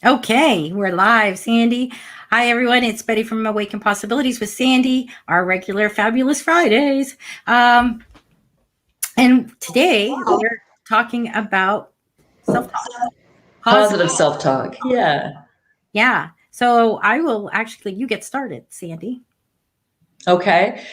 Okay, we're live, Sandy. Hi, everyone. It's Betty from Awaken Possibilities with Sandy, our regular Fabulous Fridays. And today we're talking about self-talk. Positive. Positive self-talk. Yeah. Yeah. So I will actually, you get started, Sandy. Okay.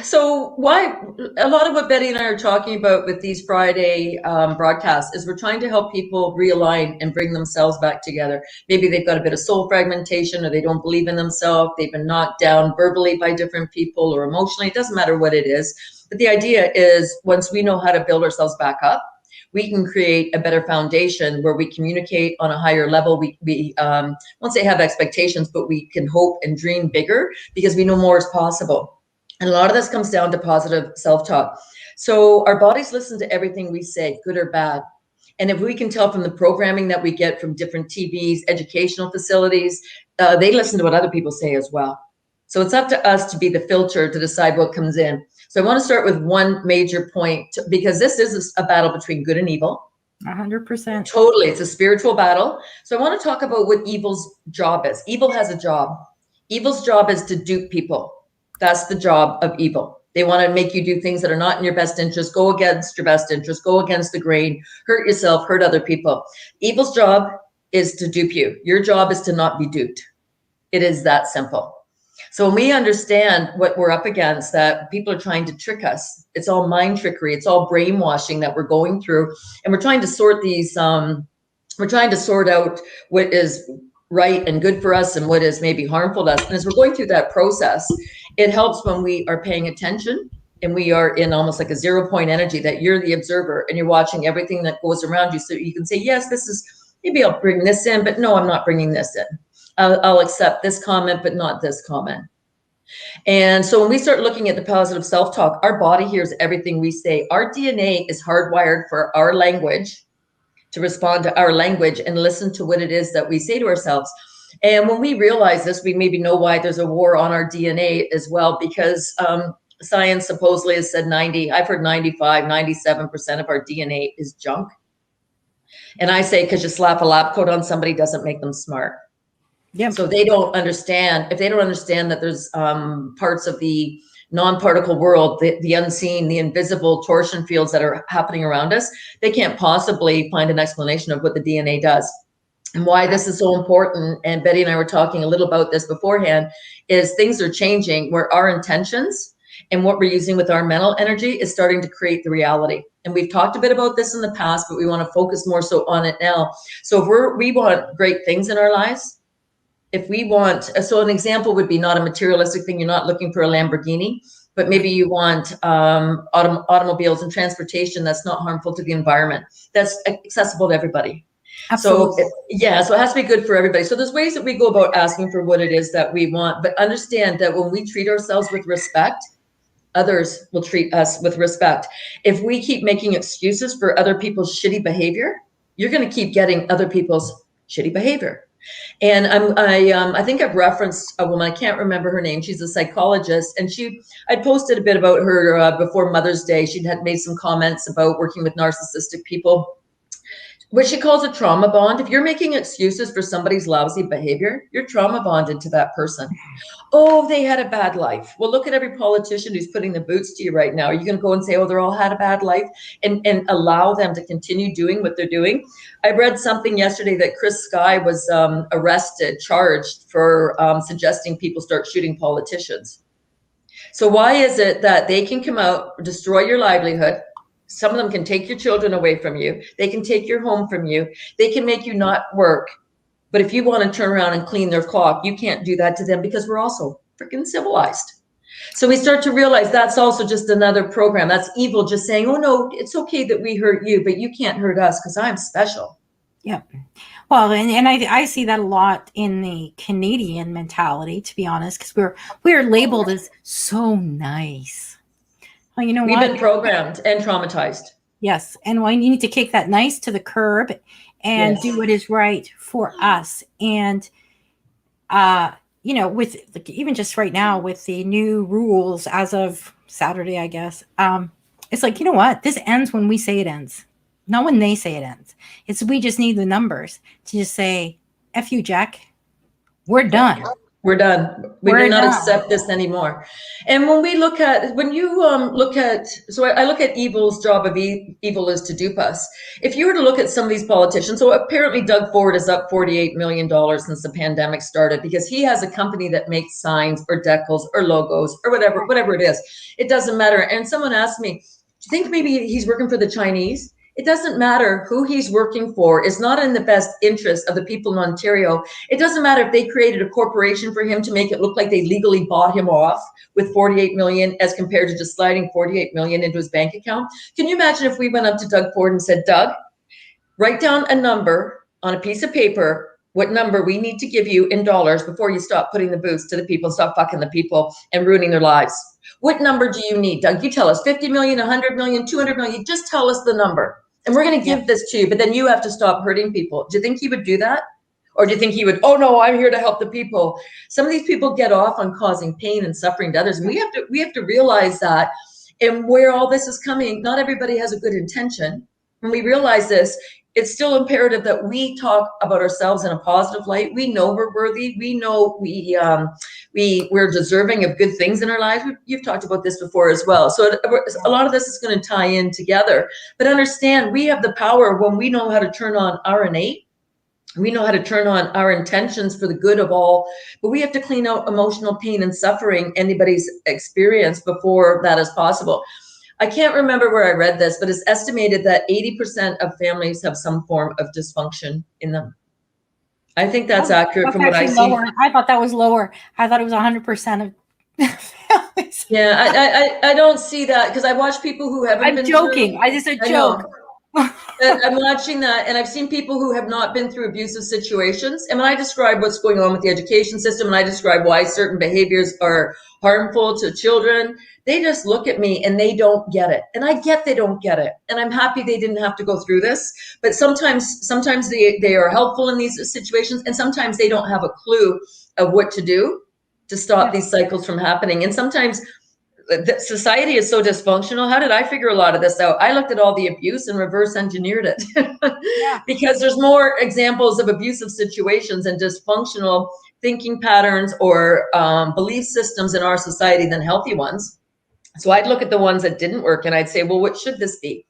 So why a lot of what Betty and I are talking about with these Friday broadcasts is we're trying to help people realign and bring themselves back together. Maybe they've got a bit of soul fragmentation, or they don't believe in themselves. They've been knocked down verbally by different people or emotionally. It doesn't matter what it is. But the idea is once we know how to build ourselves back up, we can create a better foundation where we communicate on a higher level. We won't say have expectations, but we can hope and dream bigger because we know more is possible. And a lot of this comes down to positive self-talk. So our bodies listen to everything we say, good or bad. And if we can tell from the programming that we get from different TVs, educational facilities, they listen to what other people say as well. So it's up to us to be the filter to decide what comes in. So I want to start with one major point because this is a battle between good and evil. 100%. Totally. It's a spiritual battle. So I want to talk about what evil's job is. Evil has a job. Evil's job is to dupe people. That's the job of evil. They want to make you do things that are not in your best interest, go against your best interest, go against the grain, hurt yourself, hurt other people. Evil's job is to dupe you. Your job is to not be duped. It is that simple. So when we understand what we're up against, that people are trying to trick us, it's all mind trickery, it's all brainwashing that we're going through, and we're trying to sort these. We're trying to sort out what is right and good for us and what is maybe harmful to us. And as we're going through that process, it helps when we are paying attention and we are in almost like a 0 point energy, that you're the observer and you're watching everything that goes around you. So you can say, yes, this is, maybe I'll bring this in, but no, I'm not bringing this in. I'll accept this comment, but not this comment. And so when we start looking at the positive self-talk, our body hears everything we say. Our DNA is hardwired for our language, to respond to our language and listen to what it is that we say to ourselves. And when we realize this, we maybe know why there's a war on our DNA as well, because science supposedly has said 90, I've heard 95, 97% of our DNA is junk. And I say, because you slap a lab coat on somebody doesn't make them smart. Yep. So they don't understand, if they don't understand that there's parts of the non-particle world, the unseen, the invisible torsion fields that are happening around us, they can't possibly find an explanation of what the DNA does. And why this is so important, and Betty and I were talking a little about this beforehand, is things are changing where our intentions and what we're using with our mental energy is starting to create the reality. And we've talked a bit about this in the past, but we want to focus more so on it now. So if we want great things in our lives, if we want, so an example would be not a materialistic thing. You're not looking for a Lamborghini, but maybe you want automobiles and transportation that's not harmful to the environment, that's accessible to everybody. Absolutely. So yeah, so it has to be good for everybody. So there's ways that we go about asking for what it is that we want, but understand that when we treat ourselves with respect, others will treat us with respect. If we keep making excuses for other people's shitty behavior, you're going to keep getting other people's shitty behavior. And I think I've referenced a woman, I can't remember her name. She's a psychologist, and I posted a bit about her before Mother's Day. She had made some comments about working with narcissistic people, what she calls a trauma bond. If you're making excuses for somebody's lousy behavior, you're trauma bonded to that person. Oh, they had a bad life. Well, look at every politician who's putting the boots to you right now. Are you going to go and say, oh, they're all had a bad life, and allow them to continue doing what they're doing? I read something yesterday that Chris Sky was arrested, charged for suggesting people start shooting politicians. So why is it that they can come out, destroy your livelihood? Some of them can take your children away from you. They can take your home from you. They can make you not work. But if you want to turn around and clean their clock, you can't do that to them because we're also freaking civilized. So we start to realize that's also just another program. That's evil just saying, oh, no, it's okay that we hurt you, but you can't hurt us because I'm special. Yeah. Well, and I see that a lot in the Canadian mentality, to be honest, because we're labeled as so nice. Well, you know We've been programmed and traumatized. Yes. And you need to kick that nice to the curb and do what is right for us. And, with even just right now with the new rules as of Saturday, I guess, it's like, you know what? This ends when we say it ends, not when they say it ends. We just need the numbers to just say F you, Jack. We're done. We're done. We do not accept this anymore. And when we look at, when you look at, so I look at evil's job of evil is to dupe us. If you were to look at some of these politicians, so apparently Doug Ford is up $48 million since the pandemic started because he has a company that makes signs or decals or logos or whatever it is. It doesn't matter. And someone asked me, do you think maybe he's working for the Chinese? It doesn't matter who he's working for. It's not in the best interest of the people in Ontario. It doesn't matter if they created a corporation for him to make it look like they legally bought him off with 48 million as compared to just sliding 48 million into his bank account. Can you imagine if we went up to Doug Ford and said, Doug, write down a number on a piece of paper, what number we need to give you in dollars before you stop putting the boost to the people, stop fucking the people and ruining their lives. What number do you need, Doug? You tell us 50 million, 100 million, 200 million. Just tell us the number. And we're going to give this to you, but then you have to stop hurting people. Do you think he would do that? Or do you think he would, oh no, I'm here to help the people. Some of these people get off on causing pain and suffering to others. And we have to realize that, and where all this is coming, not everybody has a good intention. When we realize this, it's still imperative that we talk about ourselves in a positive light. We know we're worthy. We know we're deserving of good things in our lives. You've talked about this before as well. So a lot of this is going to tie in together. But understand, we have the power when we know how to turn on our innate. We know how to turn on our intentions for the good of all, but we have to clean out emotional pain and suffering anybody's experience before that is possible. I can't remember where I read this, but it's estimated that 80% of families have some form of dysfunction in them. I think that's accurate from what I see. I thought that was lower. I thought it was 100% of families. Yeah, I don't see that because I watch people who haven't been joking. through, I just a joke. I'm watching that, and I've seen people who have not been through abusive situations. And when I describe what's going on with the education system, and I describe why certain behaviors are harmful to children, they just look at me and they don't get it. And I get they don't get it. And I'm happy they didn't have to go through this. But sometimes they are helpful in these situations, and sometimes they don't have a clue of what to do to stop these cycles from happening. And sometimes society is so dysfunctional. How did I figure a lot of this out? I looked at all the abuse and reverse engineered it because there's more examples of abusive situations and dysfunctional thinking patterns or belief systems in our society than healthy ones. So I'd look at the ones that didn't work and I'd say, well, what should this be?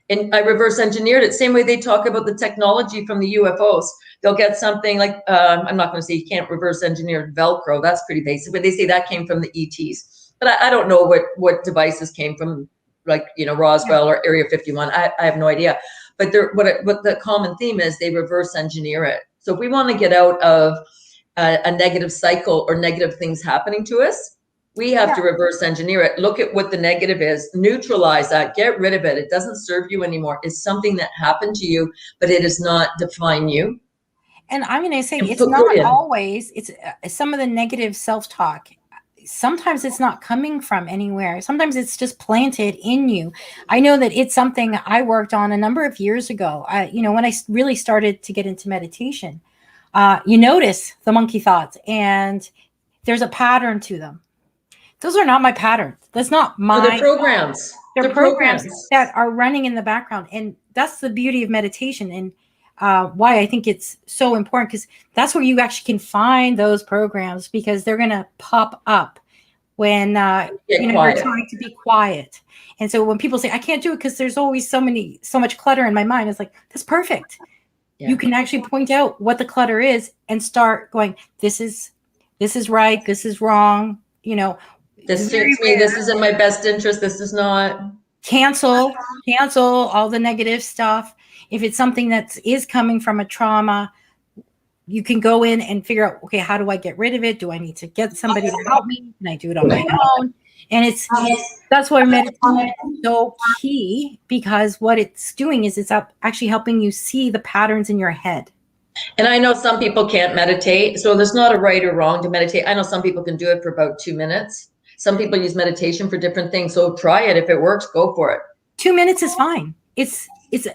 And I reverse engineered it. Same way they talk about the technology from the UFOs. They'll get something like, I'm not going to say you can't reverse engineer Velcro. That's pretty basic, but they say that came from the ETs. But I don't know what devices came from, like, Roswell or Area 51. I have no idea. But what the common theme is, they reverse engineer it. So if we want to get out of a negative cycle or negative things happening to us, we have to reverse engineer it. Look at what the negative is, neutralize that, get rid of it. It doesn't serve you anymore. It's something that happened to you, but it does not define you. And I'm going to say, it's not always, it's some of the negative self-talk. Sometimes it's not coming from anywhere. Sometimes it's just planted in you. I know that it's something I worked on a number of years ago. When I really started to get into meditation, you notice the monkey thoughts and there's a pattern to them. Those are not my patterns. That's not my they're programs. They're programs that are running in the background. And that's the beauty of meditation. And why I think it's so important, because that's where you actually can find those programs, because they're going to pop up when you're trying to be quiet. And so when people say, I can't do it because there's always so much clutter in my mind, it's like, that's perfect. Yeah. You can actually point out what the clutter is and start going, this is right, this is wrong, this suits me, this is in my best interest, this is not. Cancel all the negative stuff. If it's something that is coming from a trauma, you can go in and figure out, okay, how do I get rid of it? Do I need to get somebody to help me? Can I do it on my own? And that's why meditation is so key, because what it's doing is it's actually helping you see the patterns in your head. And I know some people can't meditate, so there's not a right or wrong to meditate. I know some people can do it for about 2 minutes. Some people use meditation for different ththings. So try it. If it works, go for it. 2 minutes is fine. It's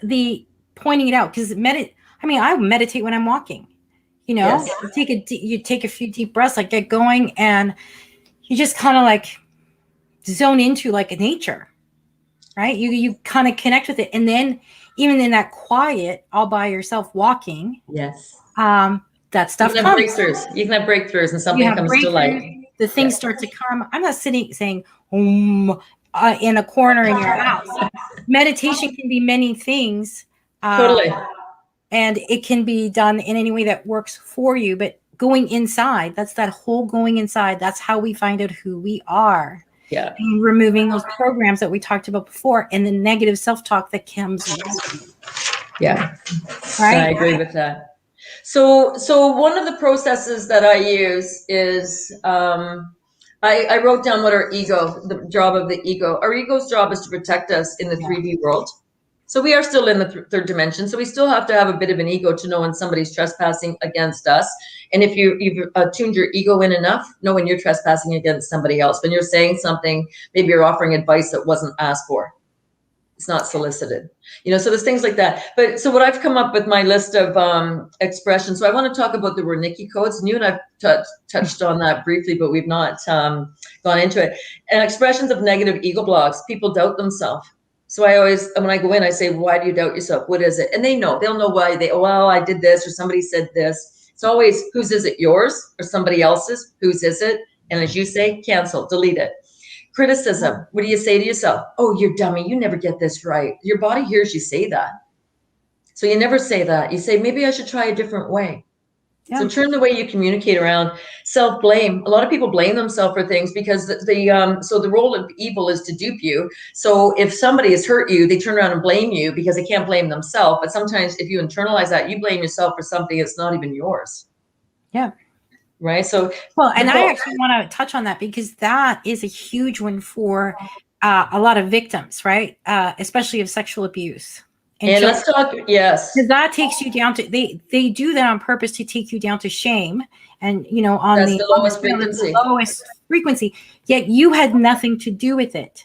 the pointing it out, because I meditate when I'm walking. Yes. You take a few deep breaths, like get going, and you just kind of like zone into like nature, right? You kind of connect with it, and then even in that quiet, all by yourself walking, yes, that stuff You can have comes. breakthroughs. You can have breakthroughs, and You something have comes to light. breakthroughs, the things start to come. I'm not sitting saying, in a corner in your house. Meditation can be many things. Totally. And it can be done in any way that works for you. But going inside, that's that whole going inside. That's how we find out who we are. Yeah. And removing those programs that we talked about before and the negative self-talk that comes with it. Yeah. Right? I agree with that. So one of the processes that I use is I wrote down what our ego, the job of the ego. Our ego's job is to protect us in the 3D world. So we are still in the third dimension. So we still have to have a bit of an ego to know when somebody's trespassing against us. And if you've tuned your ego in enough, know when you're trespassing against somebody else. When you're saying something, maybe you're offering advice that wasn't asked for. It's not solicited, so there's things like that. But so what I've come up with my list of expressions. So I want to talk about the Wernicke codes. And you and I've touched on that briefly, but we've not gone into it. And expressions of negative ego blocks. People doubt themselves. So I always, when I go in, I say, why do you doubt yourself? What is it? And they'll know why well, I did this or somebody said this. It's always, whose is it, yours or somebody else's? Whose is it? And as you say, cancel, delete it. Criticism. What do you say to yourself? Oh, you're dummy. You never get this right. Your body hears you say that. So you never say that. You say, maybe I should try a different way. Yeah. So turn the way you communicate around. Self-blame. A lot of people blame themselves for things because so the role of evil is to dupe you. So if somebody has hurt you, they turn around and blame you because they can't blame themselves. But sometimes if you internalize that, you blame yourself for something that's not even yours. Yeah. Right. So, and I actually want to touch on that because that is a huge one for a lot of victims, right? Especially of sexual abuse. And let's talk, yes. Because that takes you down to, they do that on purpose to take you down to shame and, on that's the lowest frequency. The lowest frequency, yet you had nothing to do with it.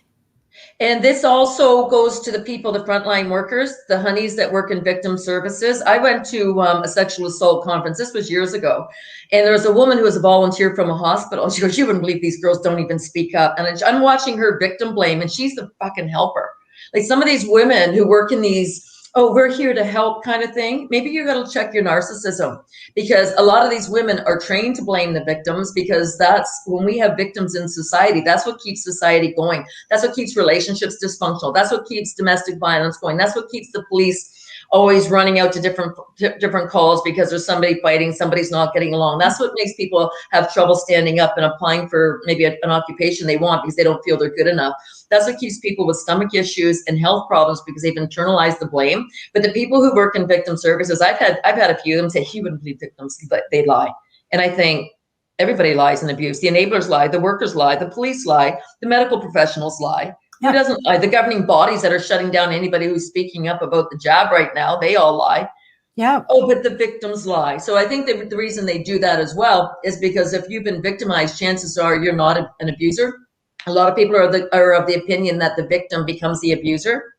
And this also goes to the people, the frontline workers, the honeys that work in victim services. I went to a sexual assault conference. This was years ago. And there was a woman who was a volunteer from a hospital. She goes, you wouldn't believe these girls don't even speak up. And I'm watching her victim blame, and she's the fucking helper. Like some of these women who work in these, oh, we're here to help kind of thing. Maybe you got to check your narcissism, because a lot of these women are trained to blame the victims, because that's when we have victims in society, that's what keeps society going. That's what keeps relationships dysfunctional. That's what keeps domestic violence going. That's what keeps the police always running out to different calls because there's somebody fighting, somebody's not getting along. That's what makes people have trouble standing up and applying for maybe an occupation they want because they don't feel they're good enough. That's what keeps people with stomach issues and health problems, because they've internalized the blame. But the people who work in victim services, I've had a few of them say, you wouldn't believe victims, but they lie. And I think everybody lies in abuse. The enablers lie, the workers lie, the police lie, the medical professionals lie. Who doesn't lie? The governing bodies that are shutting down anybody who's speaking up about the jab right now, they all lie. Yeah. Oh, but the victims lie. So I think that the reason they do that as well is because if you've been victimized, chances are you're not an abuser. A lot of people are of the opinion that the victim becomes the abuser.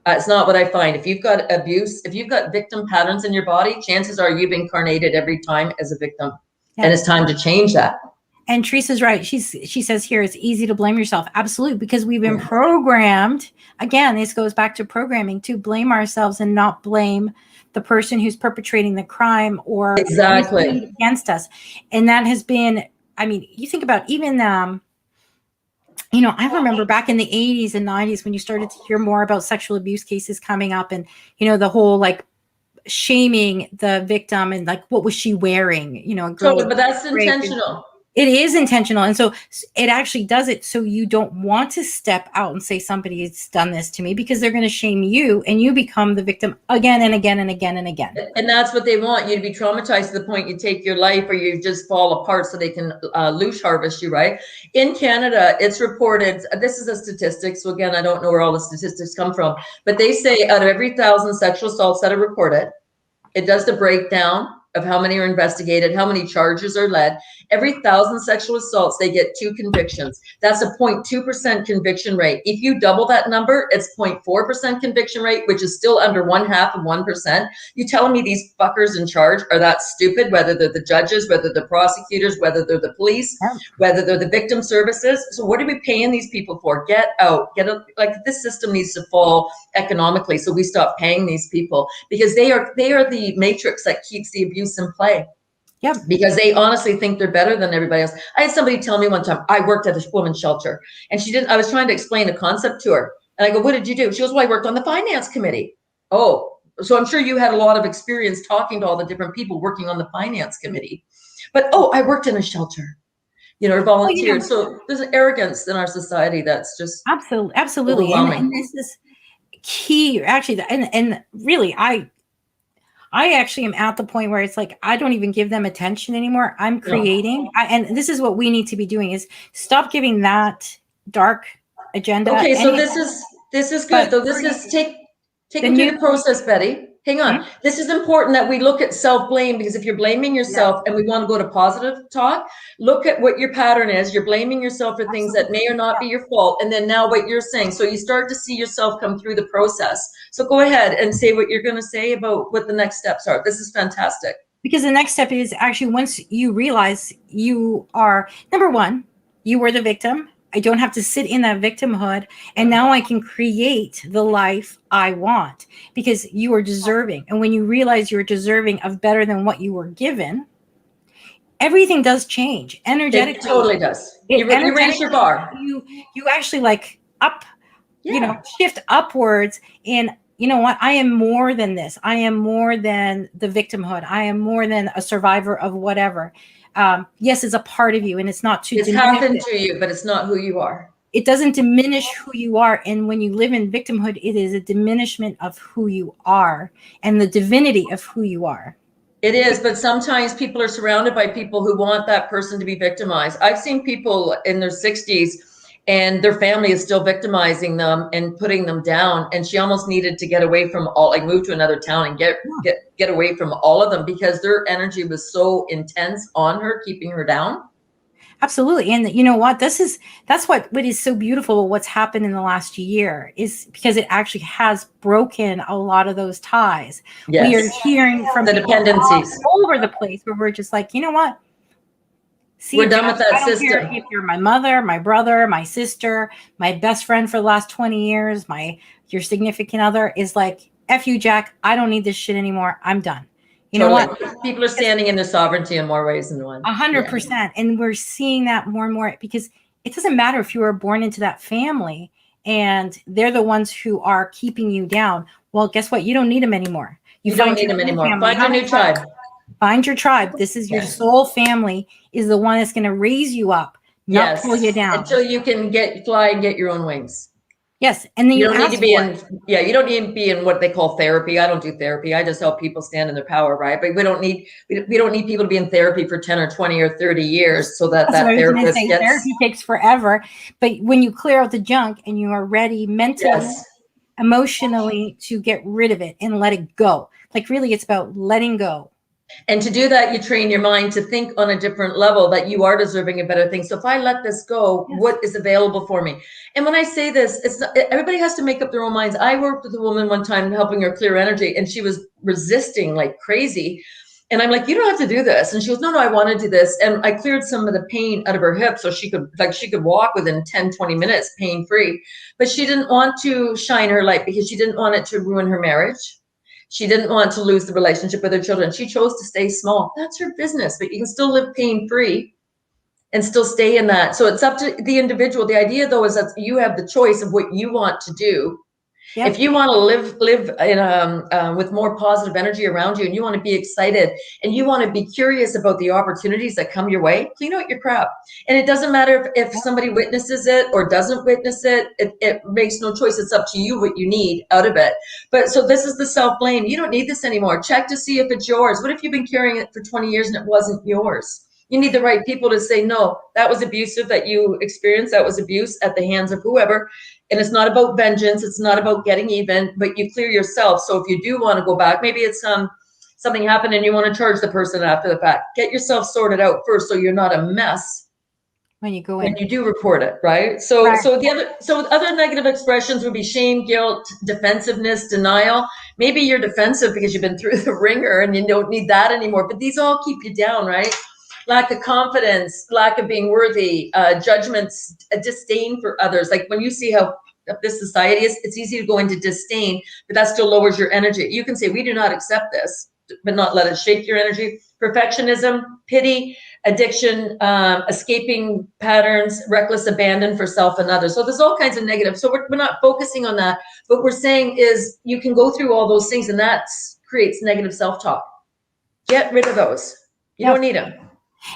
It's not what I find. If you've got abuse, if you've got victim patterns in your body, chances are you've incarnated every time as a victim. Yeah. And it's time to change that. And Teresa's right. She says here, it's easy to blame yourself. Absolutely. Because we've been programmed. Again, this goes back to programming, to blame ourselves and not blame the person who's perpetrating the crime or exactly against us. And that has been, I mean, you think about even, I remember back in the 80s and 90s when you started to hear more about sexual abuse cases coming up, and, the whole like shaming the victim and like, what was she wearing? Totally, but that's intentional. It is intentional. And so it actually does it so you don't want to step out and say somebody's done this to me, because they're going to shame you and you become the victim again and again and again and again. And that's what they want, you to be traumatized to the point you take your life or you just fall apart so they can loose harvest you, right? In Canada, it's reported, this is a statistic, so again, I don't know where all the statistics come from, but they say out of every 1,000 sexual assaults that are reported, it does the breakdown of how many are investigated, how many charges are led. Every 1,000 sexual assaults, they get 2 convictions. That's a 0.2% conviction rate. If you double that number, it's 0.4% conviction rate, which is still under 0.5%. You telling me these fuckers in charge are that stupid, whether they're the judges, whether they're prosecutors, whether they're the police, whether they're the victim services. So what are we paying these people for? Get out, like this system needs to fall economically so we stop paying these people, because they are the matrix that keeps the abuse in play. Yep. because they honestly think they're better than everybody else. I had somebody tell me one time, I worked at a women's shelter, and I was trying to explain a concept to her. And I go, what did you do? She goes, well, I worked on the finance committee. Oh, so I'm sure you had a lot of experience talking to all the different people working on the finance committee. But, oh, I worked in a shelter, or Well, you volunteered. know, So there's an arrogance in our society that's just absolutely, absolutely. And overwhelming. this is key, actually. And really, I actually am at the point where it's like I don't even give them attention anymore. I'm No. creating, and this is what we need to be doing: is stop giving that dark agenda. Okay, so any this is but good. So this is take the them through new the process, Betty. Hang on. Mhm. This is important that we look at self-blame, because if you're blaming Yeah, yourself, and we want to go to positive talk, look at what your pattern is. You're blaming yourself for things that absolutely. may or not be your fault. And then now what you're saying. So you start to see yourself come through the process. So go ahead and say what you're going to say about what the next steps are. This is fantastic. Because the next step is actually, once you realize you are, number one, you were the victim. I don't have to sit in that victimhood. And now I can create the life I want, because you are deserving. And when you realize you're deserving of better than what you were given, everything does change It energetically. totally does. You raise your bar. You actually like up, Yeah. shift upwards. And you know what? I am more than this. I am more than the victimhood. I am more than a survivor of whatever. Yes, it's a part of you, and it's not to It's diminish happened it. to you, but it's not who you are. It doesn't diminish who you are. And when you live in victimhood, it is a diminishment of who you are and the divinity of who you are. It is, but sometimes people are surrounded by people who want that person to be victimized. I've seen people in their 60s and their family is still victimizing them and putting them down. And she almost needed to get away from all, like move to another town and get away from all of them, because their energy was so intense on her, keeping her down. Absolutely. And you know what? That's what is so beautiful. What's happened in the last year is because it actually has broken a lot of those ties. We are Yes. hearing from The people dependencies. all over the place where we're just like, you know what? See, We're done Jeff, with that I don't care system. if you're my mother, my brother, my sister, my best friend for the last 20 years, your significant other is like, F you, Jack. I don't need this shit anymore. I'm done. You know Totally. what? People are standing in their sovereignty in more ways than one. 100%. And we're seeing that more and more, because it doesn't matter if you were born into that family and they're the ones who are keeping you down. Well, guess what? You don't need them anymore. You don't find need your them new anymore. family. Find your new tribe. Find your tribe. This is your Yes. soul family, is the one that's going to raise you up, not Yes. pull you down. Until you can fly and get your own wings. Yes. And then You you don't need to ask be for in, it. you don't need to be in what they call therapy. I don't do therapy. I just help people stand in their power, right? But we don't need people to be in therapy for 10 or 20 or 30 years so that That's what I was going to therapist say. gets. Therapy takes forever. But when you clear out the junk and you are ready mentally, Yes. emotionally, to get rid of it and let it go. Like really, it's about letting go. And to do that, you train your mind to think on a different level, that you are deserving of better things. So if I let this go, Yes. what is available for me? And when I say this, it's not, everybody has to make up their own minds. I worked with a woman one time helping her clear energy, and she was resisting like crazy. And I'm like, you don't have to do this. And she goes, no, I want to do this. And I cleared some of the pain out of her hip so she could walk within 10, 20 minutes pain free. But she didn't want to shine her light because she didn't want it to ruin her marriage. She didn't want to lose the relationship with her children. She chose to stay small. That's her business, but you can still live pain free and still stay in that. So it's up to the individual. The idea though is that you have the choice of what you want to do. Yep. If you want to live in with more positive energy around you, and you want to be excited and you want to be curious about the opportunities that come your way, clean out your crap. And it doesn't matter if somebody witnesses it or doesn't witness it. It makes no choice. It's up to you what you need out of it. But so this is the self-blame. You don't need this anymore. Check to see if it's yours. What if you've been carrying it for 20 years and it wasn't yours? You need the right people to say, no, that was abusive that you experienced. That was abuse at the hands of whoever. And it's not about vengeance. It's not about getting even, but you clear yourself. So if you do want to go back, maybe it's something happened and you want to charge the person after the fact. Get yourself sorted out first so you're not a mess When you go when in. you do report it, right? So Right. so other negative expressions would be shame, guilt, defensiveness, denial. Maybe you're defensive because you've been through the ringer and you don't need that anymore. But these all keep you down, right? Lack of confidence, lack of being worthy, judgments, a disdain for others. Like when you see how this society is, it's easy to go into disdain, but that still lowers your energy. You can say, we do not accept this. but not let it shape your energy. Perfectionism, pity, addiction, escaping patterns, reckless abandon for self and others. So there's all kinds of negative. So we're not focusing on that. What we're saying is you can go through all those things, and that creates negative self-talk. Get rid of those. You don't need them.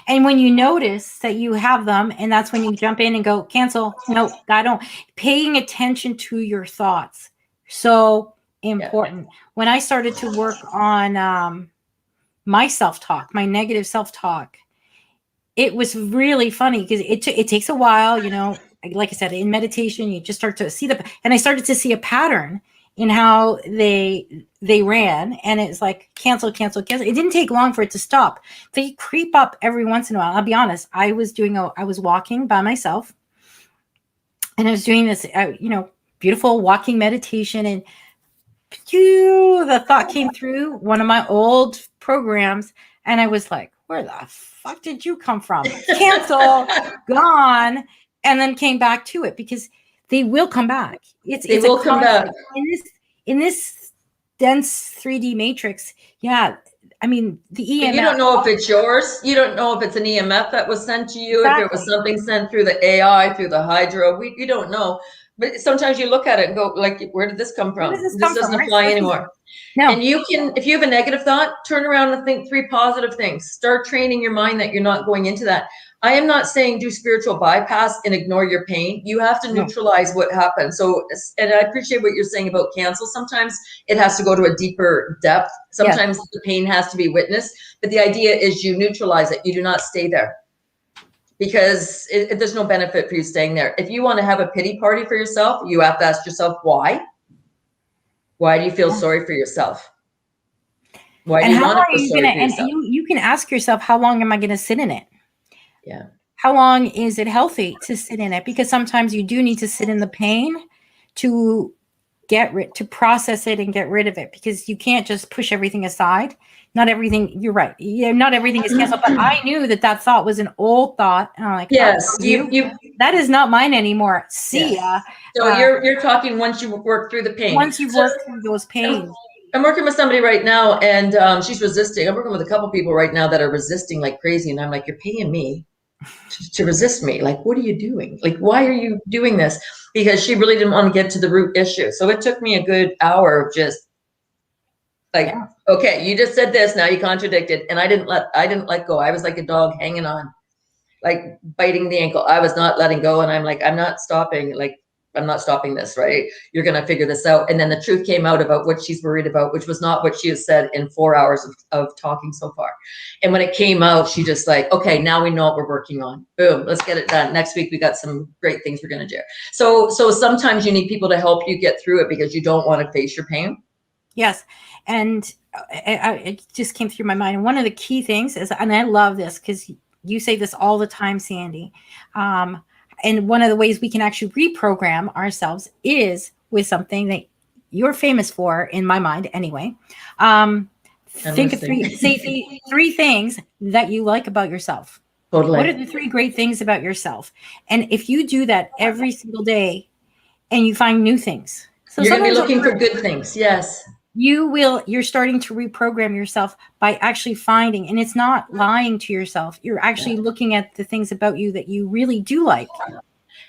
And when you notice that you have them, and that's when you jump in and go, cancel. No, I don't. Paying attention to your thoughts. So important. Yeah. When I started to work on my self-talk, my negative self-talk, it was really funny because it takes a while, you know, like I said, in meditation, you just start to see and I started to see a pattern in how they ran, and it's like cancel, cancel, cancel. It didn't take long for it to stop. They creep up every once in a while. I'll be honest. I was walking by myself, and I was doing this, you know, beautiful walking meditation, and the thought came through one of my old programs, and I was like, where the fuck did you come from? Cancel, gone, and then came back to it, because they will come back. They will come back. In this dense 3D matrix. Yeah. I mean, the EMF. But you don't know if it's yours. You don't know if it's an EMF that was sent to you, exactly. If it was something sent through the AI, through the Hydra. You don't know. But sometimes you look at it and go, like, where did this come from? This doesn't apply anymore. No. And you can, if you have a negative thought, turn around and think 3 positive things. Start training your mind that you're not going into that. I am not saying do spiritual bypass and ignore your pain. You have to neutralize what happened. So, and I appreciate what you're saying about cancel. Sometimes it has to go to a deeper depth. Sometimes the pain has to be witnessed. But the idea is you neutralize it. You do not stay there. Because there's no benefit for you staying there. If you want to have a pity party for yourself, you have to ask yourself, why? Why do you feel sorry for yourself? Why do you want to feel sorry for yourself? And you can ask yourself, how long am I going to sit in it? Yeah. How long is it healthy to sit in it? Because sometimes you do need to sit in the pain to to process it and get rid of it, because you can't just push everything aside. Not everything, you're right. Yeah, not everything is canceled. But I knew that thought was an old thought. And I'm like, yes, that is not mine anymore. See ya. So you're talking once you work through the pain. Once you've worked through those pains. I'm working with somebody right now, and she's resisting. I'm working with a couple people right now that are resisting like crazy. And I'm like, you're paying me to resist me. Like, what are you doing? Like, why are you doing this? Because she really didn't want to get to the root issue. So it took me a good hour of just like, okay, you just said this, now you contradicted. And I didn't let go. I was like a dog hanging on, like biting the ankle. I was not letting go. And I'm like, I'm not stopping. Like, I'm not stopping this, right? You're going to figure this out. And then the truth came out about what she's worried about, which was not what she has said in 4 hours of talking so far. And when it came out, she just like, okay, now we know what we're working on. Boom, let's get it done. Next week, we got some great things we're going to do. So sometimes you need people to help you get through it because you don't want to face your pain. Yes. And it just came through my mind. And one of the key things is, and I love this because you say this all the time, Sandy, and one of the ways we can actually reprogram ourselves is with something that you're famous for, in my mind anyway. Think of three things that you like about yourself. Totally. What are the 3 great things about yourself? And if you do that every single day and you find new things. So you're going to be looking for good things. Yes. You're starting to reprogram yourself by actually finding, and it's not lying to yourself. You're actually looking at the things about you that you really do like.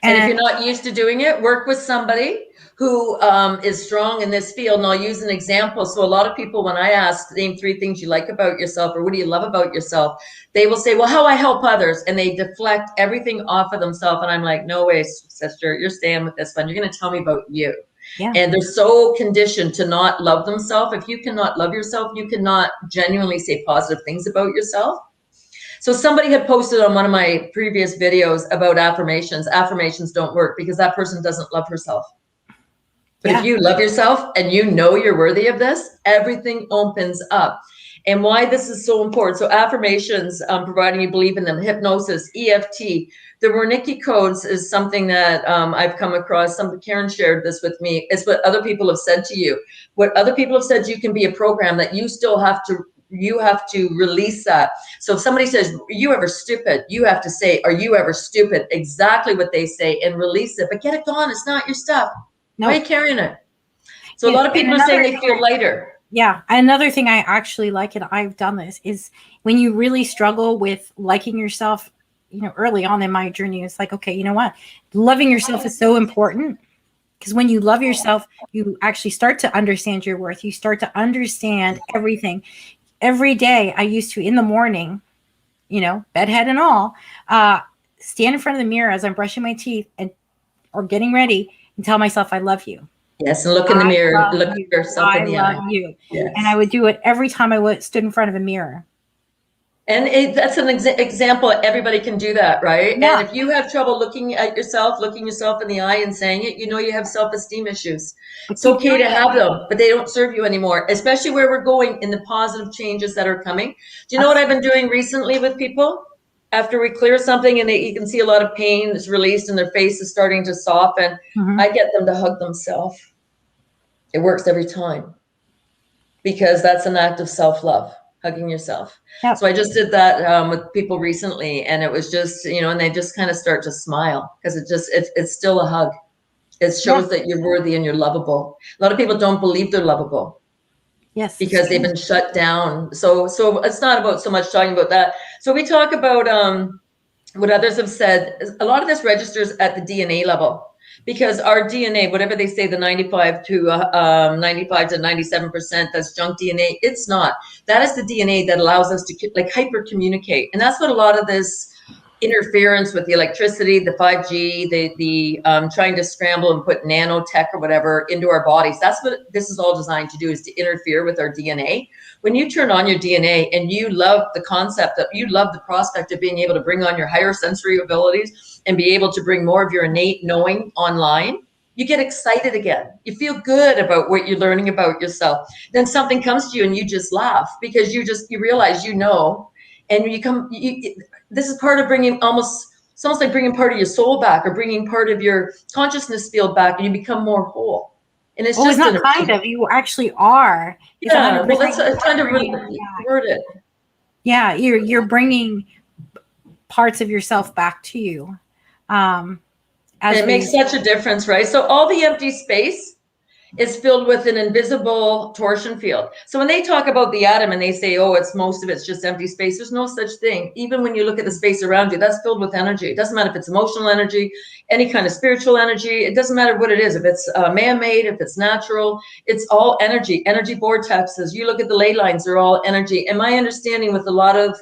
And if you're not used to doing it, work with somebody who is strong in this field. And I'll use an example. So a lot of people, when I ask, name 3 things you like about yourself, or what do you love about yourself? They will say, well, how I help others. And they deflect everything off of themselves. And I'm like, no way, sister, you're staying with this one. You're going to tell me about you. Yeah. And they're so conditioned to not love themselves. If you cannot love yourself, you cannot genuinely say positive things about yourself. So somebody had posted on one of my previous videos about affirmations. Affirmations don't work because that person doesn't love herself. But if you love yourself and you know you're worthy of this, everything opens up. And why this is so important. So affirmations, providing you believe in them, hypnosis, EFT, the Wernicke codes is something that I've come across. Karen shared this with me. It's what other people have said to you. What other people have said to you can be a program that you still have to, release that. So if somebody says, are you ever stupid? You have to say, are you ever stupid? Exactly what they say, and release it. But get it gone. It's not your stuff. No. Why are you carrying it? So a lot of people are saying they feel lighter. Yeah. Another thing I actually like, and I've done this, is when you really struggle with liking yourself, early on in my journey, it's like, okay, you know what? Loving yourself is so important, because when you love yourself, you actually start to understand your worth. You start to understand everything. Every day I used to, in the morning, bedhead and all, uh, stand in front of the mirror as I'm brushing my teeth or getting ready and tell myself, I love you. Yes, and look in the I mirror, love look you. yourself in I the love eye. you. And I Yes. would do it every time stood in front of a mirror. And that's an example. Everybody can do that, right? And Yeah. if you have trouble looking at yourself, looking yourself in the eye and saying it, you have self-esteem issues. But It's keep okay doing to it. have them, but they don't serve you anymore, especially where we're going in the positive changes that are coming. Do you know what I've been doing recently with people? After we clear something and you can see a lot of pain is released and their face is starting to soften, Mhm. I get them to hug themselves. It works every time, because that's an act of self-love, hugging yourself. Yep. So I just did that with people recently, and it was just, and they just kind of start to smile, because it's still a hug. It Yeah. shows that you're worthy and you're lovable. A lot of people don't believe they're lovable Yes, it's because they've true. been shut down. So it's not about so much talking about that. So we talk about what others have said. A lot of this registers at the DNA level, because our DNA, whatever they say, the 95 to 97%, that's junk DNA. It's not. That is the DNA that allows us to like hyper communicate, and that's what a lot of this interference with the electricity, the 5G, the trying to scramble and put nanotech or whatever into our bodies. That's what this is all designed to do, is to interfere with our DNA. When you turn on your DNA and you love the concept, that you love the prospect of being able to bring on your higher sensory abilities and be able to bring more of your innate knowing online, you get excited again. You feel good about what you're learning about yourself. Then something comes to you and you just laugh, because you realize, and this is part of it's almost like bringing part of your soul back, or bringing part of your consciousness field back, and you become more whole. And it's Well, it's just not kind of. You actually are. It's yeah, well, 100%. that's, I'm trying to Bringing it back. word it. Yeah, you're bringing parts of yourself back to you. Um, And as it makes we. such a difference, right? So all the empty space is filled with an invisible torsion field. So when they talk about the atom and they say, oh, most of it's just empty space, there's no such thing. Even when you look at the space around you, that's filled with energy. It doesn't matter if it's emotional energy, any kind of spiritual energy. It doesn't matter what it is. If it's man-made, if it's natural, it's all energy. Energy vortexes. You look at the ley lines, they're all energy. And my understanding with a lot of,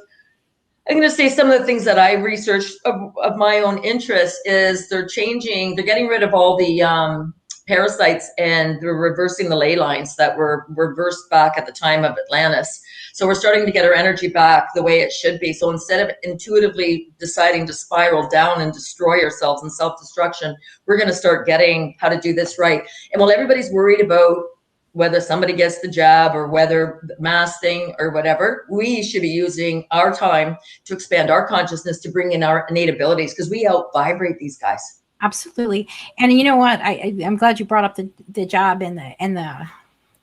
I'm going to say some of the things that I researched of my own interest, is they're getting rid of all the parasites, and they're reversing the ley lines that were reversed back at the time of Atlantis. So we're starting to get our energy back the way it should be. So instead of intuitively deciding to spiral down and destroy ourselves in self-destruction, we're going to start getting how to do this right. And while everybody's worried about whether somebody gets the jab or whether the mass thing or whatever, we should be using our time to expand our consciousness, to bring in our innate abilities, because we out vibrate these guys. Absolutely. And you know what? I'm glad you brought up the job and the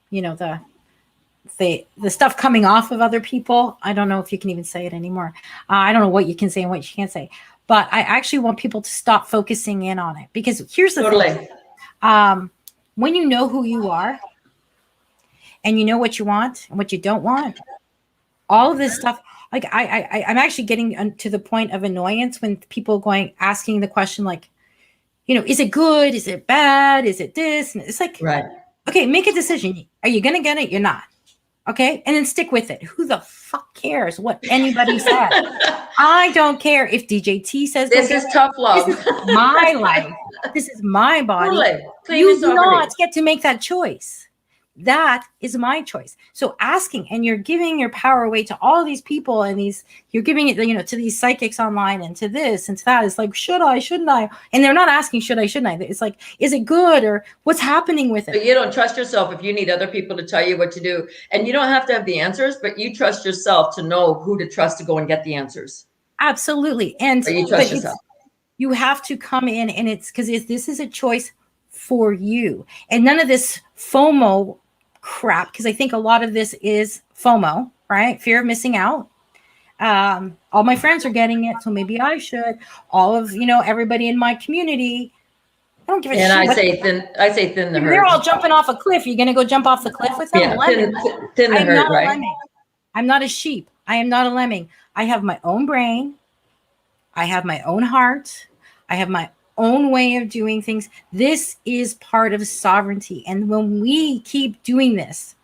you know the stuff coming off of other people. I don't know if you can even say it anymore. I don't know what you can say and what you can't say. But I actually want people to stop focusing in on it, because here's the Totally. thing. When you know who you are, and you know what you want and what you don't want, all of this stuff, like I'm actually getting to the point of annoyance when people asking the question, like, is it good, is it bad, is it this, and it's like, Right. okay, make a decision. Are you gonna get it? You're not. Okay, and then stick with it. Who the fuck cares what anybody says? I don't care if DJT says go This get is it. tough love. This is my life. This is my body. Totally. Claim your You do sovereignty. not get to make that choice. That is my choice. So asking, and you're giving your power away to all these people, and you're giving it, to these psychics online, and to this and to that. It's like, should I, shouldn't I? And they're not asking, should I, shouldn't I? It's like, is it good, or what's happening with it? But you don't trust yourself if you need other people to tell you what to do. And you don't have to have the answers, but you trust yourself to know who to trust to go and get the answers. Absolutely. But you trust yourself. You have to come in, and it's because this is a choice for you, and none of this FOMO crap, because I think a lot of this is FOMO, right? Fear of missing out. All my friends are getting it, so maybe I should. All of everybody in my community, I don't give a And shit. I say thin the If they're herd. all jumping off a cliff, you're going to go jump off the cliff with them? Yeah, thin the I'm herd, not a right? lemming. I'm not a sheep. I am not a lemming. I have my own brain. I have my own heart. I have my own way of doing things. This is part of sovereignty. And when we keep doing this,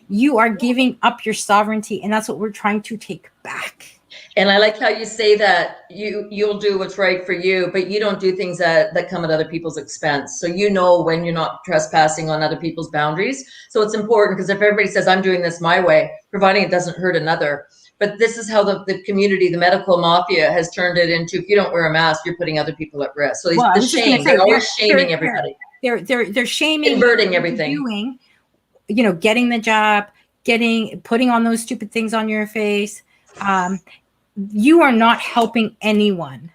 you are giving up your sovereignty. And that's what we're trying to take back. And I like how you say that you'll do what's right for you, but you don't do things that come at other people's expense. So you know when you're not trespassing on other people's boundaries. So it's important, because if everybody says I'm doing this my way, providing it doesn't hurt another. But this is how the community, the medical mafia, has turned it into, if you don't wear a mask, you're putting other people at risk. So Well, I the was just going to shame, say, they're always shaming everybody. They're shaming, inverting everything. Doing, getting the job, putting on those stupid things on your face. You are not helping anyone.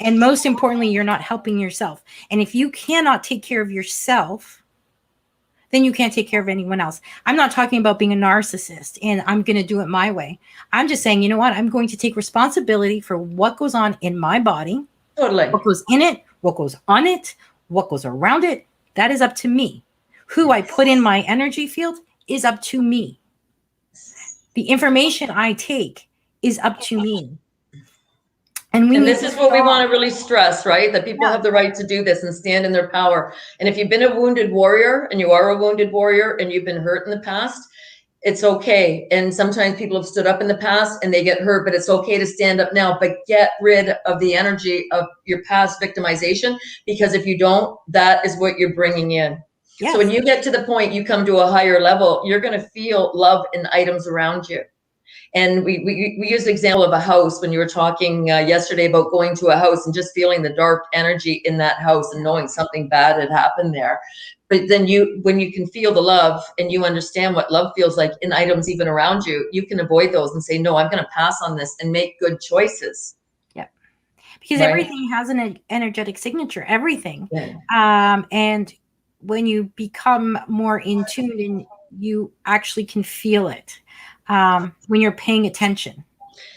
And most importantly, you're not helping yourself. And if you cannot take care of yourself, then you can't take care of anyone else. I'm not talking about being a narcissist and I'm going to do it my way. I'm just saying, you know what? I'm going to take responsibility for what goes on in my body. Totally. What goes in it, what goes on it, what goes around it. That is up to me. Who I put in my energy field is up to me. The information I take is up to me. And this is what we want to really stress, right? That people have the right to do this and stand in their power. And if you've been a wounded warrior, and you are a wounded warrior, and you've been hurt in the past, it's okay. And sometimes people have stood up in the past and they get hurt, but it's okay to stand up now, but get rid of the energy of your past victimization, because if you don't, that is what you're bringing in. Yes. So when you get to the point you come to a higher level, you're going to feel love in items around you. And we used the example of a house when you were talking yesterday about going to a house and just feeling the dark energy in that house and knowing something bad had happened there. But then when you can feel the love and you understand what love feels like in items even around you, you can avoid those and say, no, I'm going to pass on this and make good choices. Yep. Because everything has an energetic signature, everything. Yeah. And when you become more in tune, you actually can feel it. When you're paying attention,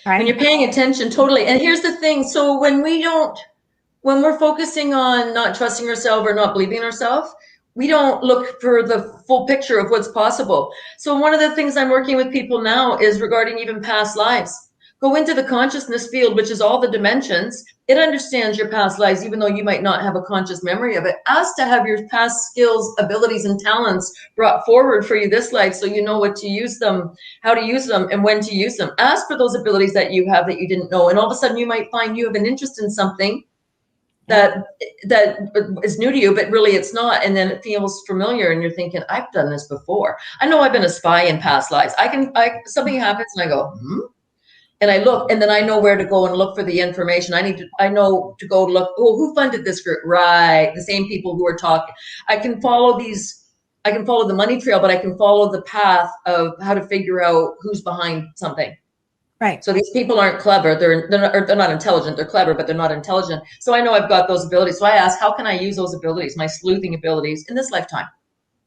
right? When you're paying attention, totally. And here's the thing. So when we're focusing on not trusting ourselves or not believing in ourselves, we don't look for the full picture of what's possible. So one of the things I'm working with people now is regarding even past lives. Go into the consciousness field, which is all the dimensions. It understands your past lives, even though you might not have a conscious memory of it. Ask to have your past skills, abilities, and talents brought forward for you this life, so you know what to use them, how to use them, and when to use them. Ask for those abilities that you have that you didn't know. And all of a sudden you might find you have an interest in something that is new to you, but really it's not. And then it feels familiar and you're thinking, I've done this before. I know I've been a spy in past lives. Something happens and I go, and I look, and then I know where to go and look for the information. I know to go look, who funded this group? Right. The same people who are talking. I can follow the money trail, but I can follow the path of how to figure out who's behind something. Right. So these people aren't clever. They're not intelligent. They're clever, but they're not intelligent. So I know I've got those abilities. So I ask, how can I use those abilities, my sleuthing abilities, in this lifetime?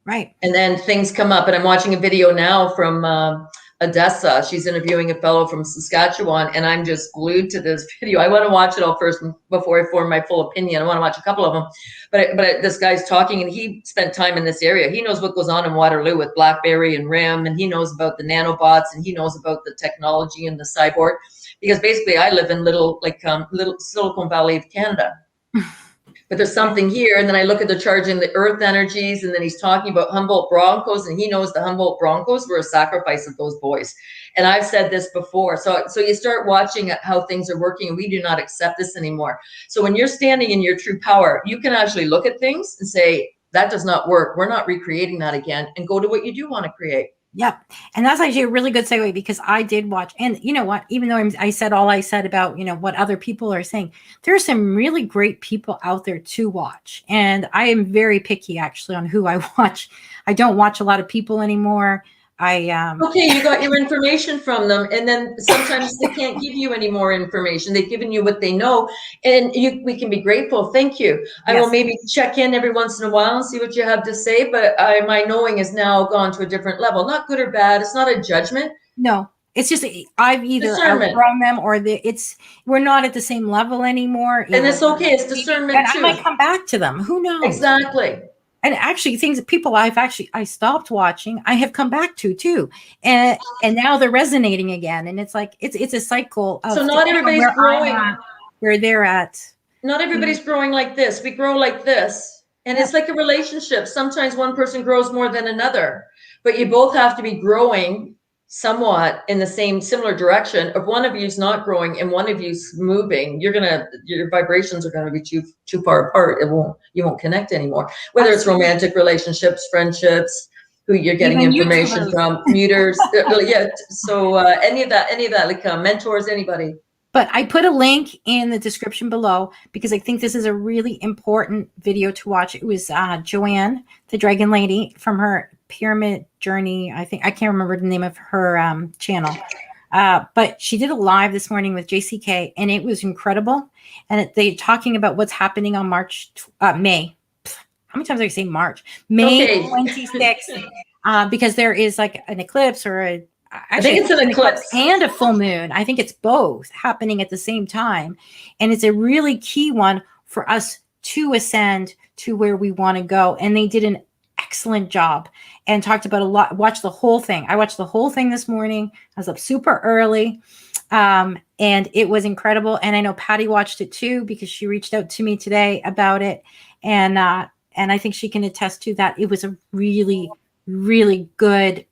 Right. And then things come up, and I'm watching a video now from Odessa. She's interviewing a fellow from Saskatchewan, and I'm just glued to this video. I want to watch it all first before I form my full opinion. I want to watch a couple of them, but this guy's talking, and he spent time in this area. He knows what goes on in Waterloo with BlackBerry and RIM, and he knows about the nanobots, and he knows about the technology and the cyborg, because basically I live in little Silicon Valley of Canada. But there's something here, and then I look at the charging the earth energies, and then he's talking about Humboldt Broncos, and he knows the Humboldt Broncos were a sacrifice of those boys. And I've said this before. So you start watching at how things are working, and we do not accept this anymore. So when you're standing in your true power, you can actually look at things and say, that does not work. We're not recreating that again, and go to what you do want to create. Yep. And that's actually a really good segue, because I did watch, and you know what, even though I said all I said about, what other people are saying, there's some really great people out there to watch. And I am very picky actually on who I watch. I don't watch a lot of people anymore. Okay, you got your information from them, and then sometimes they can't give you any more information. They've given you what they know, and we can be grateful. Thank you. I will maybe check in every once in a while and see what you have to say, but my knowing is now gone to a different level. Not good or bad. It's not a judgment. No. It's just I've either Discernment. outgrown them or we're not at the same level anymore. And Either it's okay. It's maybe, discernment and I might too. come back to them. Who knows? Exactly. And actually, things that people I stopped watching, I have come back to too, and now they're resonating again. And it's like it's a cycle of So not depending on everybody's where I'm growing. at, where they're at. Not everybody's growing like this. We grow like this. And Yeah. it's like a relationship. Sometimes one person grows more than another, but you both have to be growing somewhat in the same similar direction. If one of you's not growing and one of you's moving, your vibrations are gonna be too far apart. You won't connect anymore. Whether it's romantic relationships, friendships, who you're getting Even information YouTubers. from, muters, yeah. So any of that, like mentors, anybody. But I put a link in the description below because I think this is a really important video to watch. It was Joanne, the Dragon Lady, from her Pyramid Journey. I can't remember the name of her channel. But she did a live this morning with JCK, and it was incredible. And they talking about what's happening on May. How many times did I say March? May 26th. Because there is like an eclipse or I think it's an eclipse and a full moon. I think it's both happening at the same time. And it's a really key one for us to ascend to where we want to go. And they did an excellent job and talked about a lot. Watch the whole thing. I watched the whole thing this morning. I was up super early. And it was incredible. And I know Patty watched it too, because she reached out to me today about it. And I think she can attest to that. It was a really, really good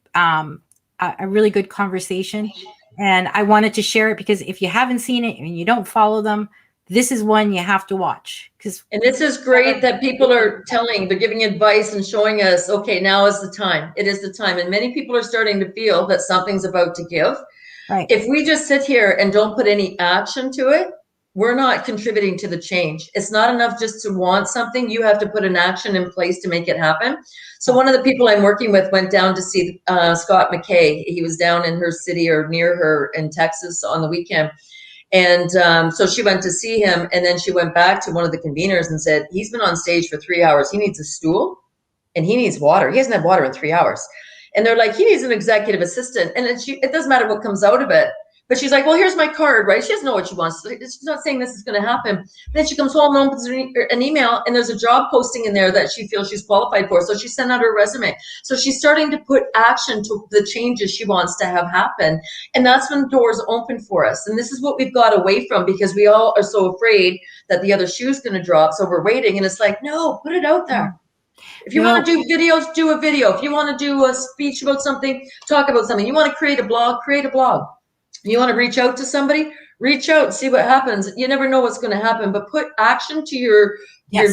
a really good conversation, and I wanted to share it because if you haven't seen it and you don't follow them, this is one you have to watch. And this is great that people they're giving advice and showing us, okay, now is the time. It is the time. And many people are starting to feel that something's about to give. Right. If we just sit here and don't put any action to it, we're not contributing to the change. It's not enough just to want something. You have to put an action in place to make it happen. So one of the people I'm working with went down to see Scott McKay. He was down in her city or near her in Texas on the weekend. And so she went to see him, and then she went back to one of the conveners and said, he's been on stage for 3 hours. He needs a stool and he needs water. He hasn't had water in 3 hours. And they're like, he needs an executive assistant. And it doesn't matter what comes out of it. But she's like, well, here's my card, right? She doesn't know what she wants. She's not saying this is going to happen. Then she comes home and opens an email, and there's a job posting in there that she feels she's qualified for. So she sent out her resume. So she's starting to put action to the changes she wants to have happen. And that's when doors open for us. And this is what we've got away from, because we all are so afraid that the other shoe's going to drop. So we're waiting. And it's like, no, put it out there. If you want to do videos, do a video. If you want to do a speech about something, talk about something. You want to create a blog, create a blog. You want to reach out to somebody, reach out, see what happens. You never know what's going to happen, but put action to your